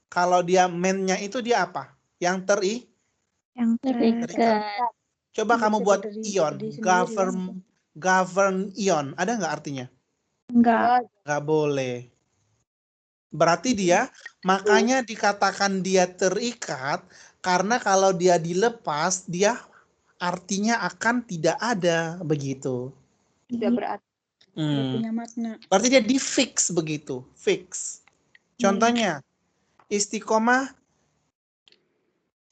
Kalau dia men-nya itu dia apa? Yang terikat. Coba kamu buat ion. Govern ion. Ada nggak artinya? Enggak. Nggak boleh. Berarti dia, makanya dikatakan dia terikat, karena kalau dia dilepas, dia artinya akan tidak ada, begitu. Tidak berarti. Punya makna. Berarti dia di-fix begitu, fix. Contohnya, istiqomah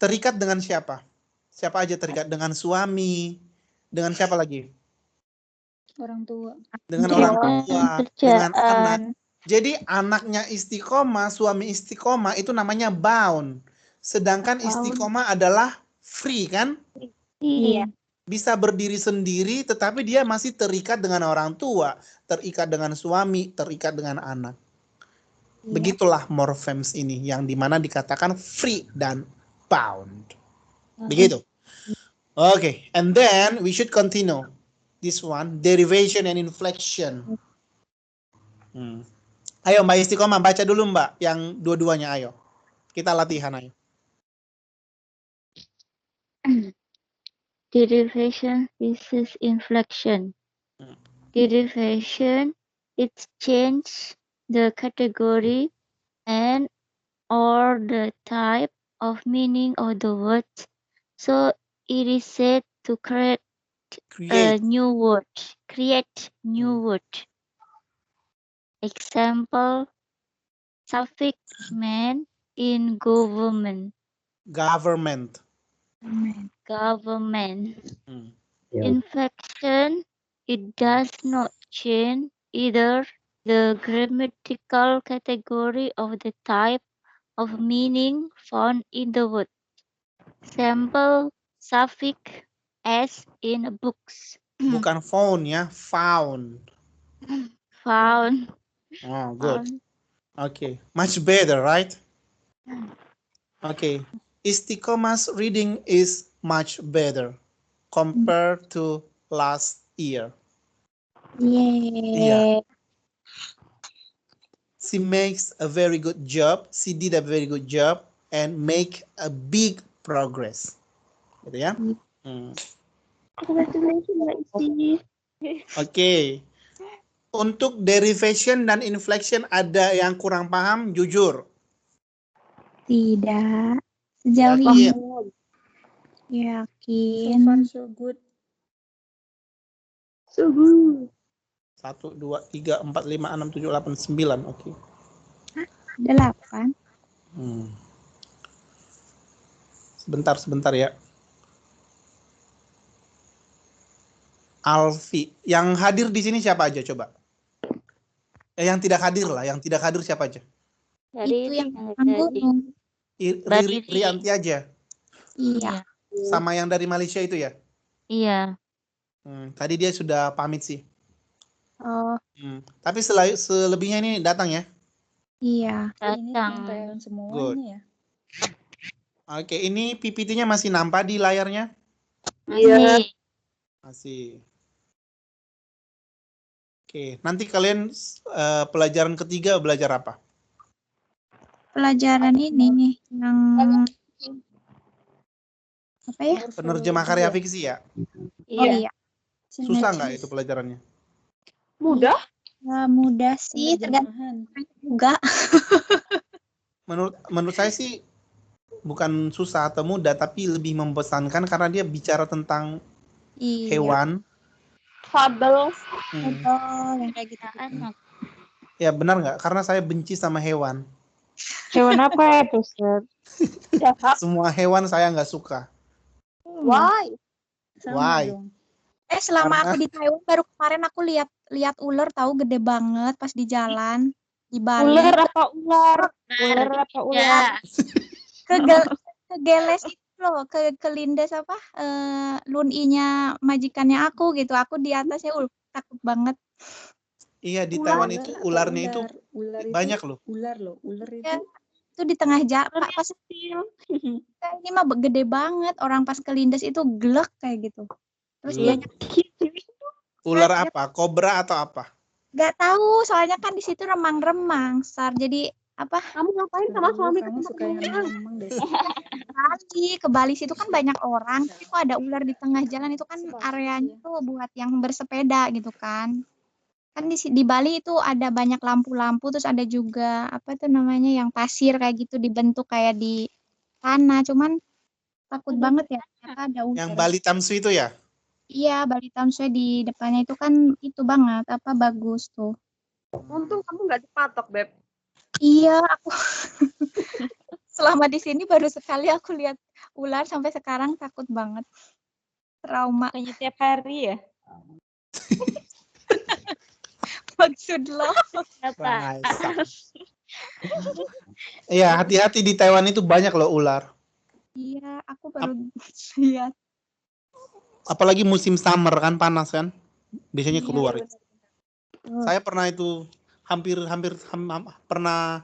terikat dengan siapa? Siapa aja terikat? Dengan suami, dengan siapa lagi? Orang tua. Dengan orang tua, dengan anak. Jadi anaknya istiqomah, suami istiqomah itu namanya bound. Sedangkan istiqomah adalah free kan? Iya. Bisa berdiri sendiri tetapi dia masih terikat dengan orang tua, terikat dengan suami, terikat dengan anak. Begitulah morphemes ini yang dimana dikatakan free dan bound. Begitu. Okay, and then we should continue this one, derivation and inflection. Ayo Mbak Istiqomah baca dulu Mbak yang dua-duanya, ayo. Kita latihan ayo. Derivation versus inflection. Derivation, it change the category and or the type of meaning of the word. So it is said to create a new word. Create new word. Example, suffix man in government. Government. Government. Hmm. Inflection, it does not change either the grammatical category of the type of meaning found in the word. Sample suffix as in books. Bukan found ya, found. Found. Oh, good. Okay, much better, right? Okay, Istiqomah's reading is much better compared to last year. Yeay. She makes a very good job. She did a very good job and make a big progress. Gitu ya. Congratulations, Mbak Isi. Oke. Untuk derivation dan inflection ada yang kurang paham, jujur. Tidak. Sejauh Yakin? ini So yakin. far so good. Suhu. 1, 2, 3, 4, 5, 6, 7, 8, 9. Oke. 8. Sebentar ya. Alfi. Yang hadir di sini siapa aja coba? Yang tidak hadir lah. Yang tidak hadir siapa aja? Itu yang gunung. Rianti aja. Iya. Sama yang dari Malaysia itu ya? Iya. Tadi dia sudah pamit sih. Oh, Tapi selebihnya ini datang ya? iya. Ini Datang. Thailand semua Good. ini ya. Oke, ini PPT-nya masih nampak di layarnya? Masih. Masih. Oke, nanti kalian pelajaran ketiga belajar apa? Pelajaran ini nih yang apa ya? Penerjemah karya fiksi ya? Oh iya. Susah nggak itu pelajarannya? Mudah. Ya, mudah sih, tergantung juga. Menurut saya sih bukan susah atau mudah, tapi lebih membosankan karena dia bicara tentang hewan. Fabel. Betul, yang kayak gitu. Ya benar nggak? Karena saya benci sama hewan. Hewan apa ya, Ustaz? Semua hewan saya nggak suka. Why? Why? Selama Karena- aku di Taiwan baru kemarin aku lihat ular tahu gede banget pas di jalan di Bali. Ular apa ular? Ular apa ular? Kegeles itu loh, kelindes apa? Lun-nya majikannya aku gitu. Aku di atasnya takut banget. Iya, di Taiwan itu ularnya itu Ular banyak loh. Ular itu. Ya, itu di tengah jalan pas ini mah gede banget. Orang pas kelindes itu glek kayak gitu. Terus dia Ular apa? Kobra atau apa? nggak tahu, soalnya kan di situ remang-remang, Sar. Jadi apa? Kamu ngapain sama suami Kamu suka yang memang deh. Ke Bali situ kan banyak orang, tapi kok ada ular di tengah jalan, itu kan areanya tuh buat yang bersepeda gitu kan. Kan di Bali itu ada banyak lampu-lampu, terus ada juga apa itu namanya yang pasir kayak gitu dibentuk kayak di tanah. Cuman takut banget ya, ternyata ada ular. Yang Bali Tamsu itu ya? Iya, Bali Town Square di depannya itu kan itu banget, apa bagus tuh. Untung kamu nggak dipatok, Beb. Iya, aku selama di sini baru sekali aku lihat ular, sampai sekarang takut banget. Trauma. Kayaknya tiap hari ya? Maksud lo? Iya, hati-hati di Taiwan itu banyak loh ular. Iya, aku baru lihat. Apalagi musim summer kan, panas kan, biasanya keluar. Saya pernah itu hampir pernah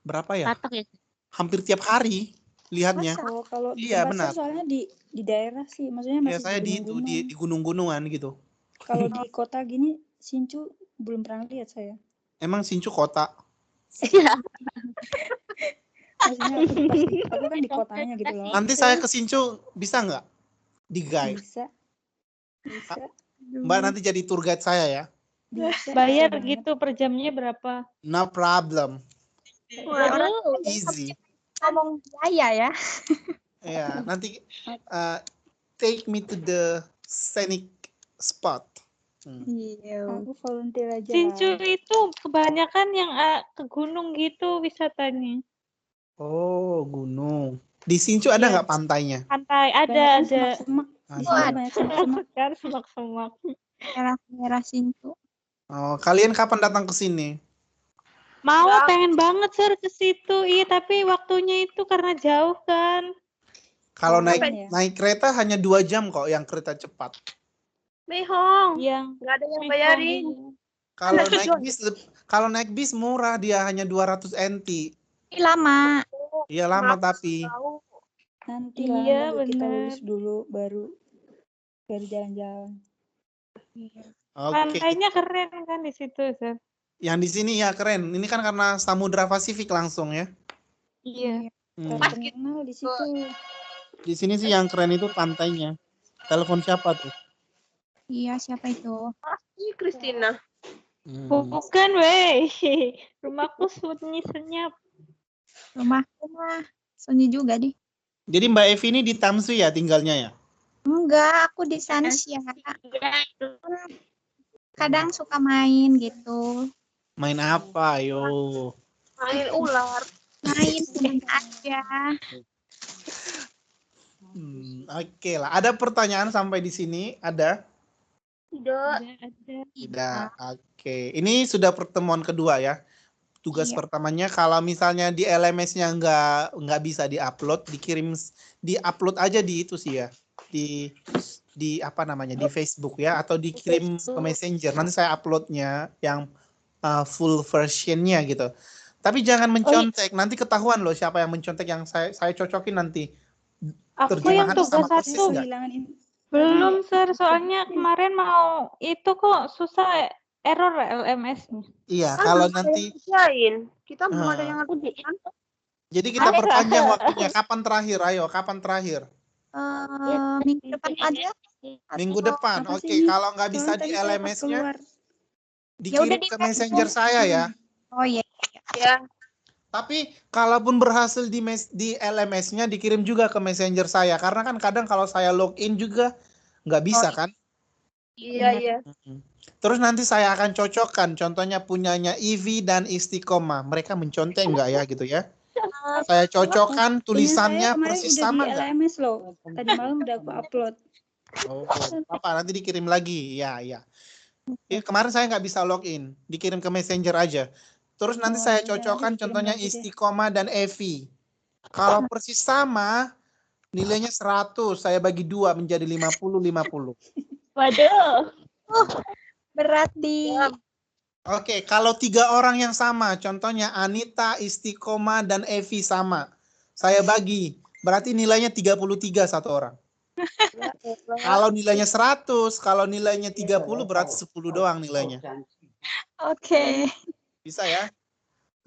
berapa ya? Patok ya. Hampir tiap hari lihatnya. Oh, kalau Iya, benar. soalnya di daerah sih, maksudnya Ya masih saya di gunung-gunungan gitu. Kalau di kota gini, Sincu belum pernah lihat saya. Emang Sincu kota? Iya. Maksudnya aku kan di kotanya gitu loh. Nanti saya ke Sincu bisa nggak? Di guide. Bisa. Mbak nanti jadi tour guide saya ya. Bisa. Bayar Bisa gitu per jamnya berapa? No problem. Orang Easy. ngomong biaya ya. Ya, nanti take me to the scenic spot. Iya. Aku volunteer aja. Sincu itu kebanyakan yang ke gunung gitu wisatanya. Oh, gunung. Di Sinchu ada Iya. nggak pantainya? Pantai Banyak ada. semak-semak. Di Ada. sini banyak semak-semak. Kan semak-semak. Daerah Sintu. Oh, kalian kapan datang ke sini? Mau Ya. pengen banget Sir ke situ. Iya, tapi waktunya itu karena jauh kan. Kalau Malam naik ya. naik kereta hanya 2 jam kok yang kereta cepat. Mehong. Yang Nggak ada yang Mekong, bayarin. iya. Kalau Ada naik tujuan. bis kalau naik bis murah, dia hanya 200 NT. Ini lama. Iya lama Maaf, tapi. tahu. Nanti Iya, lah kita bener. lulus dulu baru jalan-jalan. Oke. Pantainya keren kan di situ, Sir. Yang di sini ya keren. Ini kan karena Samudra Pasifik langsung ya. Iya. Hmm. Terkenal di situ. Di sini sih yang keren itu pantainya. Telepon siapa tuh? Iya, siapa itu? Pasti Christina. Bukan, weh. Rumahku sunyi senyap. Rumahku mah sunyi juga deh. Jadi Mbak Evi ini di Tamsu ya tinggalnya ya? Enggak, aku di Sansya. Kadang suka main gitu. Main apa? Ayo. Main ular. Main semuanya aja. Oke lah. Ada pertanyaan sampai di sini? Ada? Tidak. Ada. Tidak. Oke. Ini sudah pertemuan kedua ya. Tugas Iya. pertamanya kalau misalnya di LMS-nya nggak bisa diupload, diupload aja di itu sih ya. Di apa namanya? Di Facebook ya atau dikirim ke Messenger. Nanti saya uploadnya yang full versionnya gitu. Tapi jangan mencontek. Nanti ketahuan loh siapa yang mencontek, yang saya cocokin nanti. Aku yang Terjemahannya tugas sama persis satu. nggak? Kehilangan Belum, Sir. Soalnya kemarin mau itu kok susah error LMS-nya. Iya, Kan kalau belum ada nanti yang ngerjain. Kita belum ada yang ngerjain. jadi kita perpanjang waktunya. Kapan terakhir? Ayo, kapan terakhir? Minggu depan aja. Minggu Atau- depan. Apa Oke, sih ini? kalau nggak bisa Soalnya di tadi saya pas LMS-nya keluar. Ya udah dikirim di ke Facebook. Messenger saya ya. Oh iya. Ya. Tapi kalaupun berhasil di LMS-nya dikirim juga ke Messenger saya, karena kan kadang kalau saya login juga nggak bisa kan. Iya, iya. Terus nanti saya akan cocokkan, contohnya punyanya Ivy dan Istiqomah, mereka mencontek nggak ya gitu ya. Saya cocokkan tulisannya Kemarin persis udah sama di nggak? LMS loh. Tadi malam udah aku upload. Oh, apa nanti dikirim lagi? Ya, ya. Ya, kemarin saya nggak bisa login, dikirim ke Messenger aja. Terus nanti Oh, saya ya udah, cocokkan nanti dikirim contohnya lagi deh. Istiqomah dan Evi. Kalau persis sama, nilainya 100, saya bagi 2 menjadi 50-50. Waduh. Berat di. Oke, kalau 3 orang yang sama, contohnya Anita, Istiqomah, dan Evi sama, saya bagi, berarti nilainya 33 satu orang. Kalau nilainya 100, kalau nilainya 30, berarti 10 doang nilainya. Oke. Bisa ya?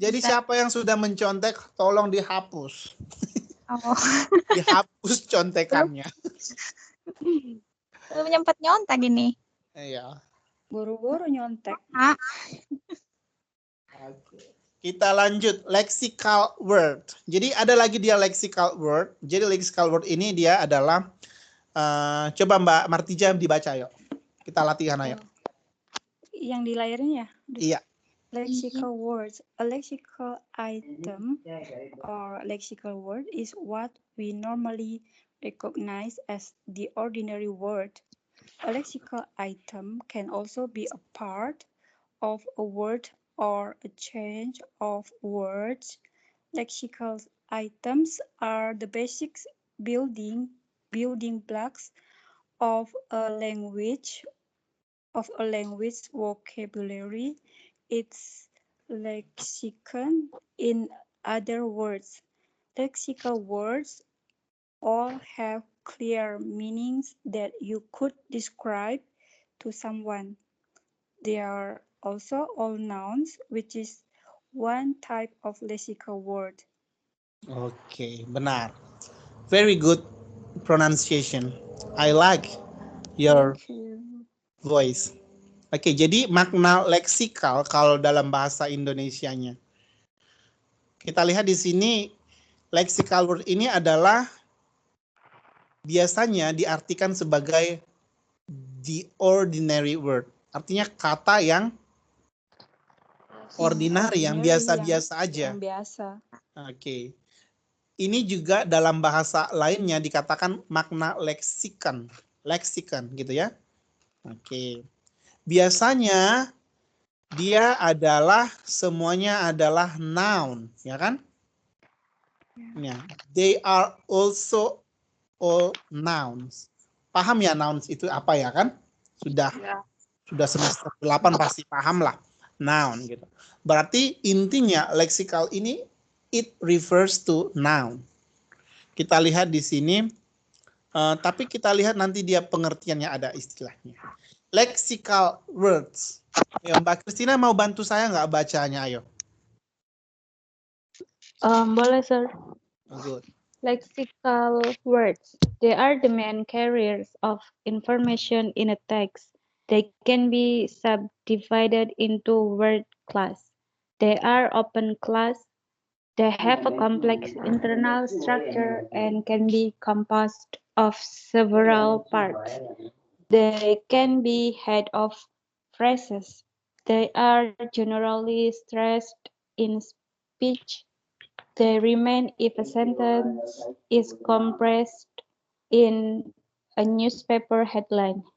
Jadi Bisa. siapa yang sudah mencontek, tolong dihapus. Oh. Dihapus contekannya. Belum nyempet nyontek ini. Iya. Buru-buru nyontek. Kita lanjut, lexical word. Jadi ada lagi dia lexical word. Jadi lexical word ini dia adalah, coba Mbak Martija dibaca yuk. Kita latihan ayo. Yang di layarnya ya? Iya. Lexical words. A lexical item or lexical word is what we normally recognize as the ordinary word. A lexical item can also be a part of a word or a change of words. Lexical items are the basic building blocks of a language vocabulary, its lexicon. In other words, lexical words all have clear meanings that you could describe to someone. They are also all nouns, which is one type of lexical word. Oke, benar. Very good pronunciation. I like your voice. Oke, jadi makna leksikal kalau dalam bahasa Indonesianya. Kita lihat di sini, lexical word ini adalah biasanya diartikan sebagai the ordinary word. Artinya kata yang ordinary, yang biasa-biasa aja. Yang biasa. Oke. ini juga dalam bahasa lainnya dikatakan makna leksikon. Leksikon gitu ya. Oke. Biasanya dia adalah semuanya adalah noun, ya kan? Ya. They are also all nouns. Paham ya nouns itu apa ya kan? Sudah semester 8 pasti paham lah noun gitu. Berarti intinya leksikal ini it refers to noun. Kita lihat di sini, tapi kita lihat nanti dia pengertiannya ada istilahnya. Lexical words. Ya, Mbak Kristina mau bantu saya nggak bacanya? Ayo. Boleh, sir. Good. Lexical words. They are the main carriers of information in a text. They can be subdivided into word class. They are open class. They have a complex internal structure and can be composed of several parts. They can be head of phrases. They are generally stressed in speech. They remain if a sentence is compressed in a newspaper headline.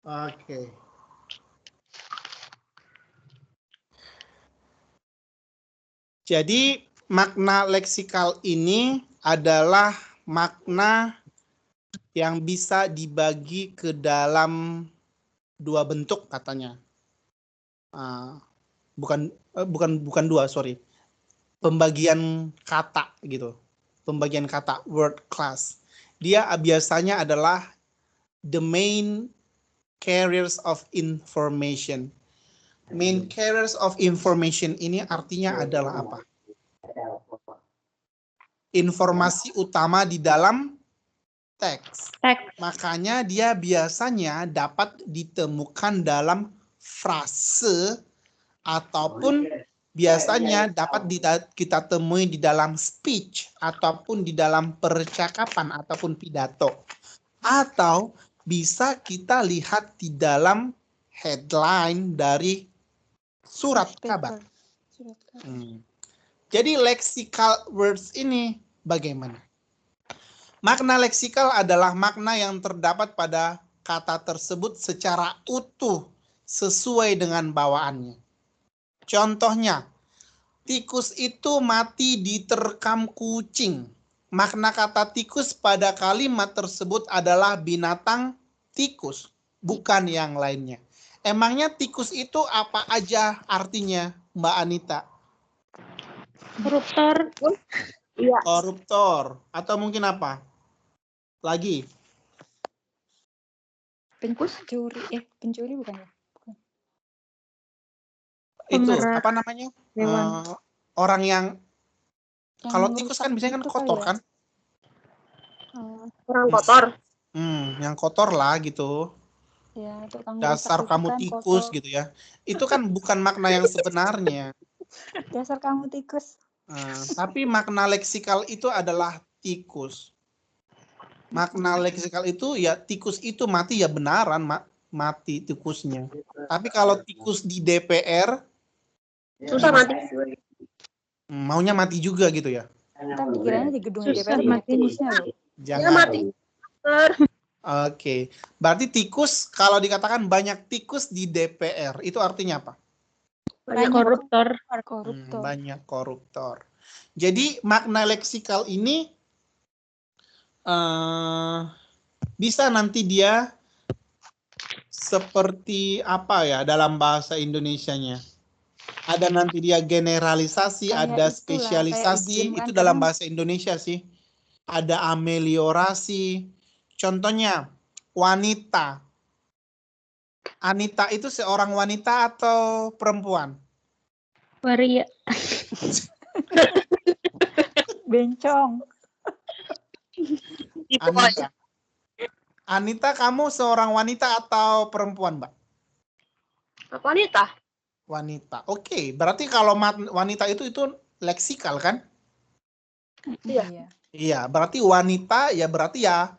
Oke. Jadi makna leksikal ini adalah makna yang bisa dibagi ke dalam dua bentuk katanya. Bukan dua, sorry. Pembagian kata gitu. Pembagian kata word class. Dia biasanya adalah the main carriers of information. Main carriers of information ini artinya adalah apa? Informasi utama di dalam teks. Makanya dia biasanya dapat ditemukan dalam frase ataupun biasanya dapat kita temui di dalam speech ataupun di dalam percakapan ataupun pidato. Atau bisa kita lihat di dalam headline dari surat kabar. Jadi lexical words ini bagaimana? Makna leksikal adalah makna yang terdapat pada kata tersebut secara utuh sesuai dengan bawaannya. Contohnya, tikus itu mati diterkam kucing. Makna kata tikus pada kalimat tersebut adalah binatang tikus, bukan yang lainnya. Emangnya tikus itu apa aja artinya, Mbak Anita? Koruptor. Iya. Koruptor. Atau mungkin apa? Lagi. Pencuri bukan ya? Itu Pemeras apa namanya? hewan. Orang yang kalau Yang tikus kan merusak biasanya kan itu kotor kali ya? kan? Orang kotor. Yang kotor lah gitu. Ya, tukang Dasar merusak itu kamu kan tikus kotor. gitu ya. Itu kan bukan makna yang sebenarnya. Dasar kamu tikus. Tapi makna leksikal itu adalah tikus. Makna leksikal itu ya tikus itu mati ya benaran mati tikusnya. Tapi kalau tikus di DPR Susah mati. maunya mati juga gitu ya. Ntar dikiranya di gedung Susah DPR banyak mati. tikusnya loh. Jangan. mati. Oke. Berarti tikus kalau dikatakan banyak tikus di DPR itu artinya apa? Banyak Koruptor. Koruptor. Banyak koruptor. Jadi makna leksikal ini bisa nanti dia seperti apa ya dalam bahasa Indonesianya? Ada nanti dia generalisasi, Kayak ada itulah, spesialisasi, kayak idiom itu kan, dalam kadang- bahasa Indonesia sih. Ada ameliorasi. Contohnya wanita. Anita itu seorang wanita atau perempuan? Waria. Bencong. Anita. Anita, kamu seorang wanita atau perempuan, Mbak? Apa wanita? Wanita. Oke, berarti kalau wanita itu leksikal kan? Iya. Iya, berarti wanita ya berarti ya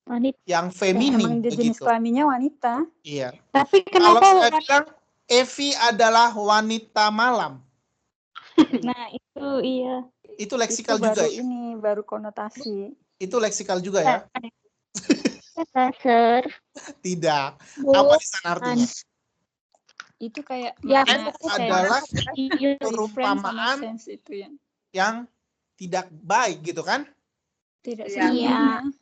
Wanita. yang Emang feminim dia jenis begitu. kelaminnya wanita. Iya. Tapi Kalau kenapa? saya bilang Evi adalah wanita malam. Nah itu iya. Itu leksikal juga ya? Baru konotasi. Itu leksikal juga ya? Sir. Tidak. Bu, Apa di sana artinya? Itu kayak Ya, makna Adalah Iya. perumpamaan sense itu ya. yang tidak baik gitu kan? Tidak Iya. sempurna.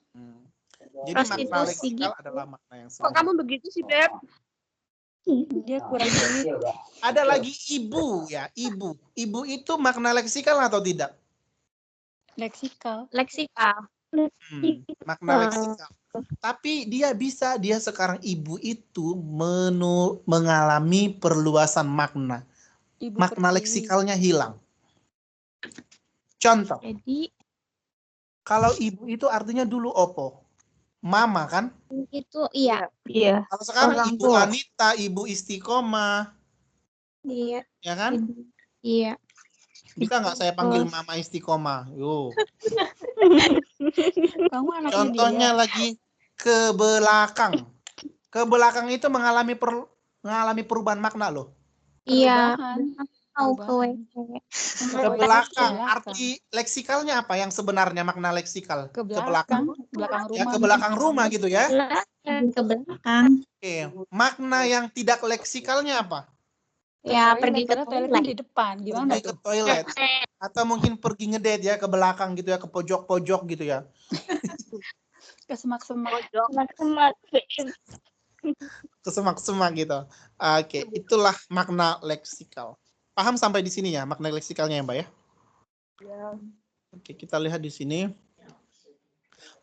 Jadi makna Prostitusi leksikal gitu. adalah makna yang Kok sempurna. kamu begitu sih, Beb? Dia kurang duit. Ada lagi ibu ya, ibu. Ibu itu makna leksikal atau tidak? Leksikal. leksikal. Makna leksikal. Tapi dia sekarang ibu itu mengalami perluasan makna. Ibu Makna pertiwi. leksikalnya hilang. Contoh, Jadi kalau ibu itu artinya dulu opo? Mama kan? itu iya. Iya. Kalau sekarang Orang ibu tua. wanita, ibu istiqomah, Iya. ya kan? Iya. Bisa nggak saya panggil mama istiqomah? Yo. Kamu anaknya Contohnya dia. lagi ke belakang. Ke belakang itu mengalami perubahan makna loh. Iya. Perubahan. Mau ke Perubahan. WC. Ke belakang. Arti leksikalnya apa yang sebenarnya makna leksikal? Ke belakang. Belakang rumah. Ya, ke belakang rumah gitu ya. Ke belakang. Oke. Makna yang tidak leksikalnya apa? Ya, pergi ke toilet toilet. di depan. Gimana Pergi ke tuh? toilet. Atau mungkin pergi ngedate ya ke belakang gitu ya, ke pojok-pojok gitu ya. Ke semak-semak. Ke semak-semak gitu. Oke, itulah makna leksikal. Paham sampai di sini ya makna leksikalnya ya, Mbak ya? Ya. Oke, kita lihat di sini.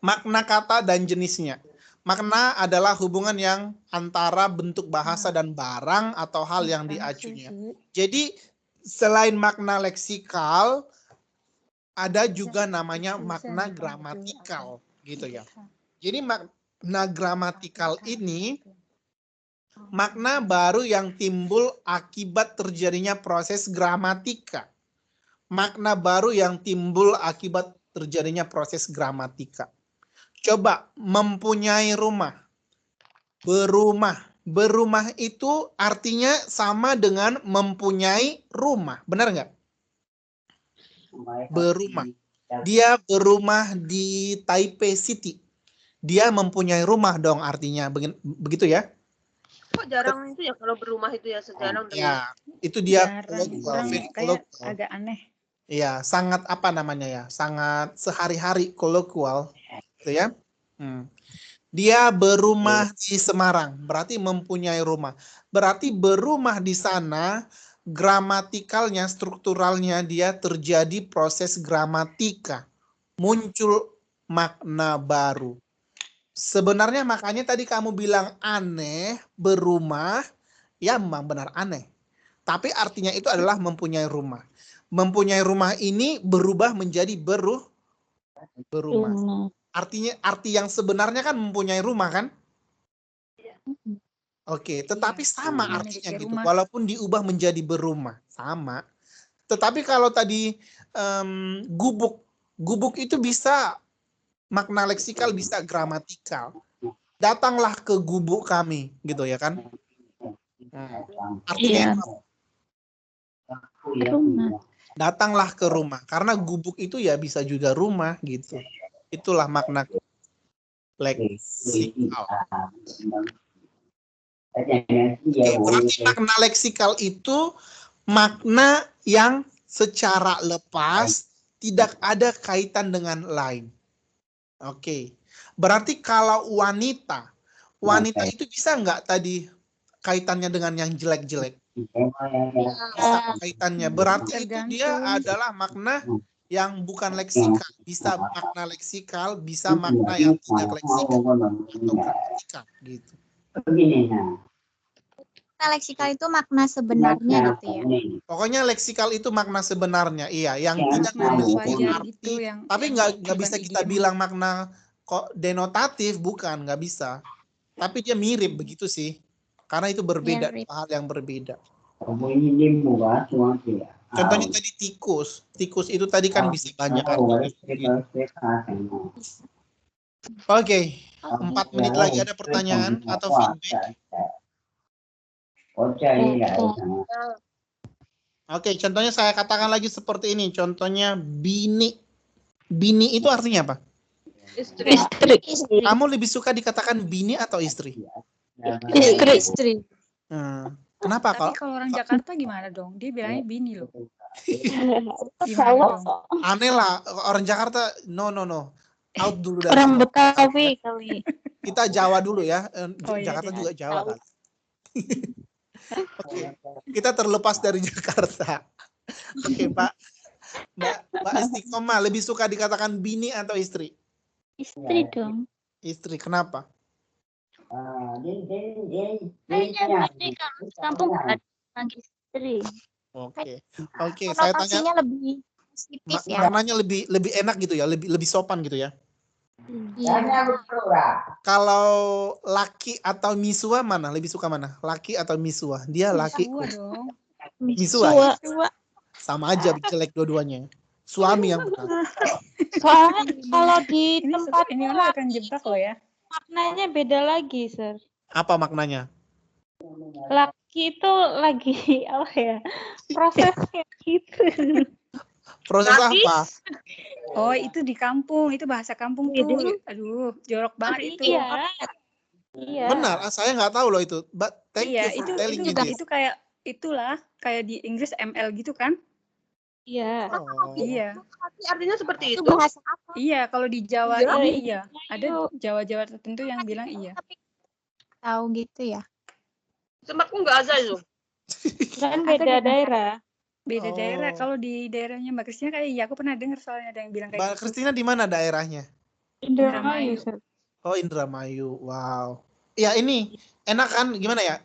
Makna kata dan jenisnya. Makna adalah hubungan yang antara bentuk bahasa dan barang atau hal yang diacunya. Jadi selain makna leksikal, ada juga namanya makna gramatikal, gitu ya. Jadi makna gramatikal ini makna baru yang timbul akibat terjadinya proses gramatika. Makna baru yang timbul akibat terjadinya proses gramatika. Coba, mempunyai rumah. Berumah. Berumah itu artinya sama dengan mempunyai rumah. Benar nggak? Berumah. Dia berumah di Taipei City. Dia mempunyai rumah dong artinya. Begitu ya? Kok jarang itu ya kalau berumah itu ya sejarang Ya, itu dia Kayak agak aneh. Iya, sangat apa namanya ya? Sangat sehari-hari kolokwial, gitu ya. Dia berumah di Semarang, berarti mempunyai rumah. Berarti berumah di sana, gramatikalnya, strukturalnya dia terjadi proses gramatika. Muncul makna baru. Sebenarnya makanya tadi kamu bilang aneh, berumah, ya memang benar aneh. Tapi artinya itu adalah mempunyai rumah. Mempunyai rumah ini berubah menjadi berumah. Artinya arti yang sebenarnya kan mempunyai rumah kan? Oke, tetapi sama artinya gitu. Walaupun diubah menjadi berumah, sama. Tetapi kalau tadi gubuk itu bisa makna leksikal, bisa gramatikal. Datanglah ke gubuk kami, gitu ya kan? Artinya Rumah. datanglah ke rumah, karena gubuk itu ya bisa juga rumah gitu. Itulah makna leksikal. Berarti makna leksikal itu makna yang secara lepas tidak ada kaitan dengan lain. Oke. Berarti kalau wanita itu bisa nggak tadi kaitannya dengan yang jelek-jelek? Bisa kaitannya. Berarti itu dia adalah makna yang bukan leksikal. Bisa makna leksikal, bisa makna yang tidak leksikal atau gramatikal gitu. Makna leksikal itu makna sebenarnya gitu ya. Pokoknya leksikal itu makna sebenarnya, iya, yang tidak memiliki arti, gitu, yang tapi nggak bisa bukan kita idiom. bilang makna kok denotatif, bukan, nggak bisa. Tapi dia mirip begitu sih, karena itu berbeda, Mirip. hal yang berbeda. Contohnya tadi tikus itu tadi kan bisa banyak artinya. Oke, 4 menit lagi ada pertanyaan atau feedback? Oke, contohnya saya katakan lagi seperti ini. Contohnya bini. Bini itu artinya apa? Istri. Istri. Kamu lebih suka dikatakan bini atau istri? Istri. Kenapa Tapi kok? kalau orang Jakarta gimana dong? Dia bilangnya bini loh. Gimana dong? Aneh lah, orang Jakarta. No. Out dulu dari Orang sini. Betawi kali. Kita Jawa dulu ya. Oh, iya Jakarta deh. juga Jawa kan. Oke, kita terlepas dari Jakarta. Oke, Mbak Istiqomah lebih suka dikatakan bini atau istri? Istri dong. Istri, kenapa? Kayaknya bini kalau di kampung nggak ada lagi istri. Oke, saya tanya Konotasinya lebih positif ya. maknanya lebih enak gitu ya, lebih sopan gitu ya. Iya. Kalau laki atau misua mana? Lebih suka mana? Laki atau misua? Dia laki. Misua dong. Misua. Misua. Sama aja jelek dua-duanya. Suami yang benar. Soalnya kalau di Ini tempat ini orang akan jebak loh ya. maknanya beda lagi, Sir. Apa maknanya? Laki itu lagi apa ya? Prosesnya gitu. Proses Laki? apa? Oh, itu di kampung, itu bahasa kampung tuh. Jadi, Aduh, jorok banget itu. Iya. Iya. Benar, saya nggak tahu loh itu. But thank Iya, you itu for telling me juga this. itu kayak itulah, kayak di Inggris ML gitu kan? Iya. Oh. Iya. Laki artinya seperti Itu itu. bahasa apa? Iya, kalau di Jawa Iya. ini iya. Ada Jawa-Jawa tertentu yang bilang iya. Tapi tahu gitu ya. Tempatku nggak ada itu. Kan Ada beda di- daerah. Beda Oh. daerah. Kalau di daerahnya Mbak Kristina kayak iya, aku pernah dengar soalnya ada yang bilang kayak Mbak gitu. Kristina di mana daerahnya? Indramayu, Sir. Oh, Indramayu. Wow. Ya ini enak kan? Gimana ya?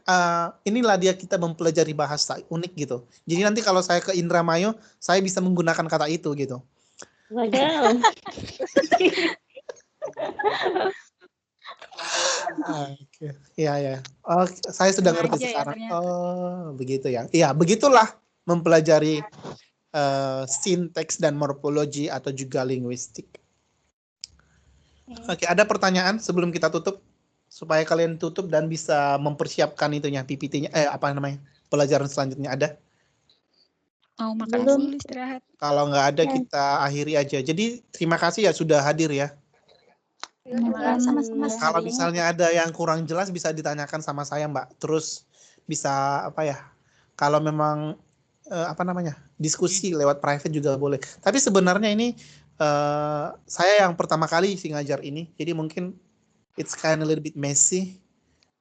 Inilah dia kita mempelajari bahasa unik gitu. Jadi nanti kalau saya ke Indramayu, saya bisa menggunakan kata itu gitu. Waduh. Oke. Ya. Oh, saya sudah Sengaja ngerti ya sekarang. ternyata. Oh, begitu ya. Iya, begitulah mempelajari sinteks dan morfologi atau juga linguistik. Oke, ada pertanyaan sebelum kita tutup supaya kalian tutup dan bisa mempersiapkan itunya PPT-nya pelajaran selanjutnya ada? Mau makan Belum. dulu istirahat. Kalau nggak ada kita akhiri aja. Jadi terima kasih ya sudah hadir ya. Terima kasih. Sama-sama. Kalau Hari ini misalnya ada yang kurang jelas bisa ditanyakan sama saya Mbak. Terus bisa kalau memang diskusi lewat private juga boleh. Tapi sebenarnya ini saya yang pertama kali sih ngajar ini. Jadi mungkin it's kind of a little bit messy,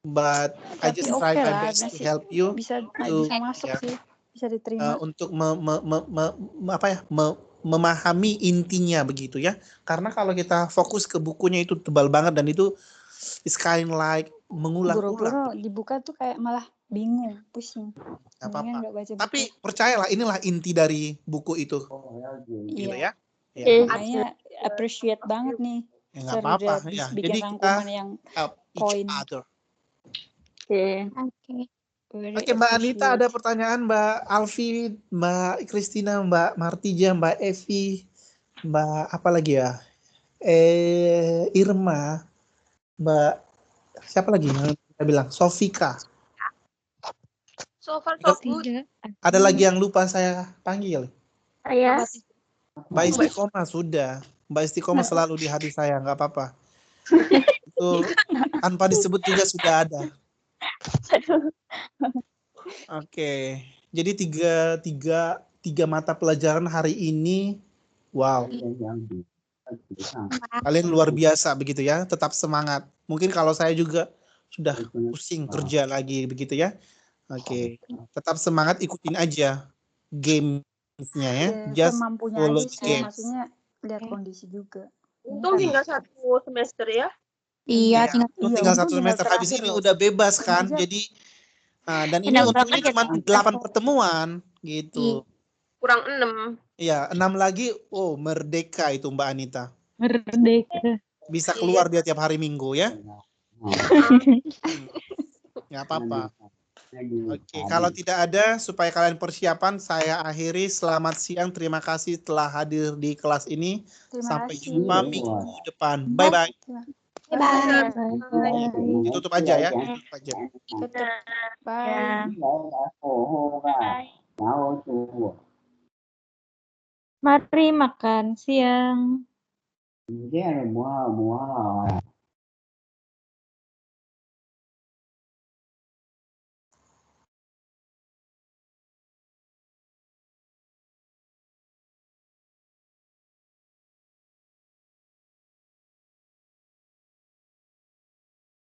but I Tapi just oke try my lah, best to masih help you bisa to masuk ya, sih, bisa diterima. untuk memahami intinya begitu ya. Karena kalau kita fokus ke bukunya itu tebal banget dan itu is kind like mengulang-ulang. Buru-buru dibuka tuh kayak malah bingung, pusing. Nggak apa-apa. Mendingan nggak baca buku. Tapi percayalah inilah inti dari buku itu. Gitu Iya, ya. Ya. makanya appreciate banget nih. Ya, nggak Sir apa-apa udah ya. bikin Jadi kita rangkuman yang help each poin. other. Oke. Oke. very Oke, Mbak Anita appreciate. ada pertanyaan, Mbak Alfi, Mbak Kristina, Mbak Martija, Mbak Evi, Mbak apa lagi ya? Irma, Mbak siapa lagi yang kita bilang? Sofika. So far so good. Tidak. Ada lagi yang lupa saya panggil. Saya Mbak Istiqomah sudah. Mbak Istiqomah selalu di hati saya, nggak apa-apa. Itu tanpa disebut juga sudah ada. Oke, jadi tiga mata pelajaran hari ini, wow, kalian luar biasa begitu ya. Tetap semangat. Mungkin kalau saya juga sudah pusing kerja lagi begitu ya. Oke, tetap semangat, ikutin aja gamesnya ya. Just Semampunya follow aja the sih, games. maksudnya lihat kondisi juga. Untung tinggal 1 semester ya. Iya, tinggal Itu tinggal untung 1 semester habis terakhir ini loh. udah bebas Ini kan. aja- Jadi dan ini Udah untungnya berapa cuma ya? 8 pertemuan gitu. Kurang 6. Iya, 6 lagi. Oh, merdeka itu Mbak Anita. Merdeka. Bisa keluar dia tiap hari Minggu ya. Nggak apa-apa. Oke, kalau tidak ada supaya kalian persiapan, saya akhiri. Selamat siang, terima kasih telah hadir di kelas ini. Terima Sampai kasih. jumpa minggu depan. Bye-bye. Bye-bye. Bye. Ditutup aja ya. Ditutup aja. Tutup. Bye. Ya. Bye. Mari makan siang. Mungkin ada mua mua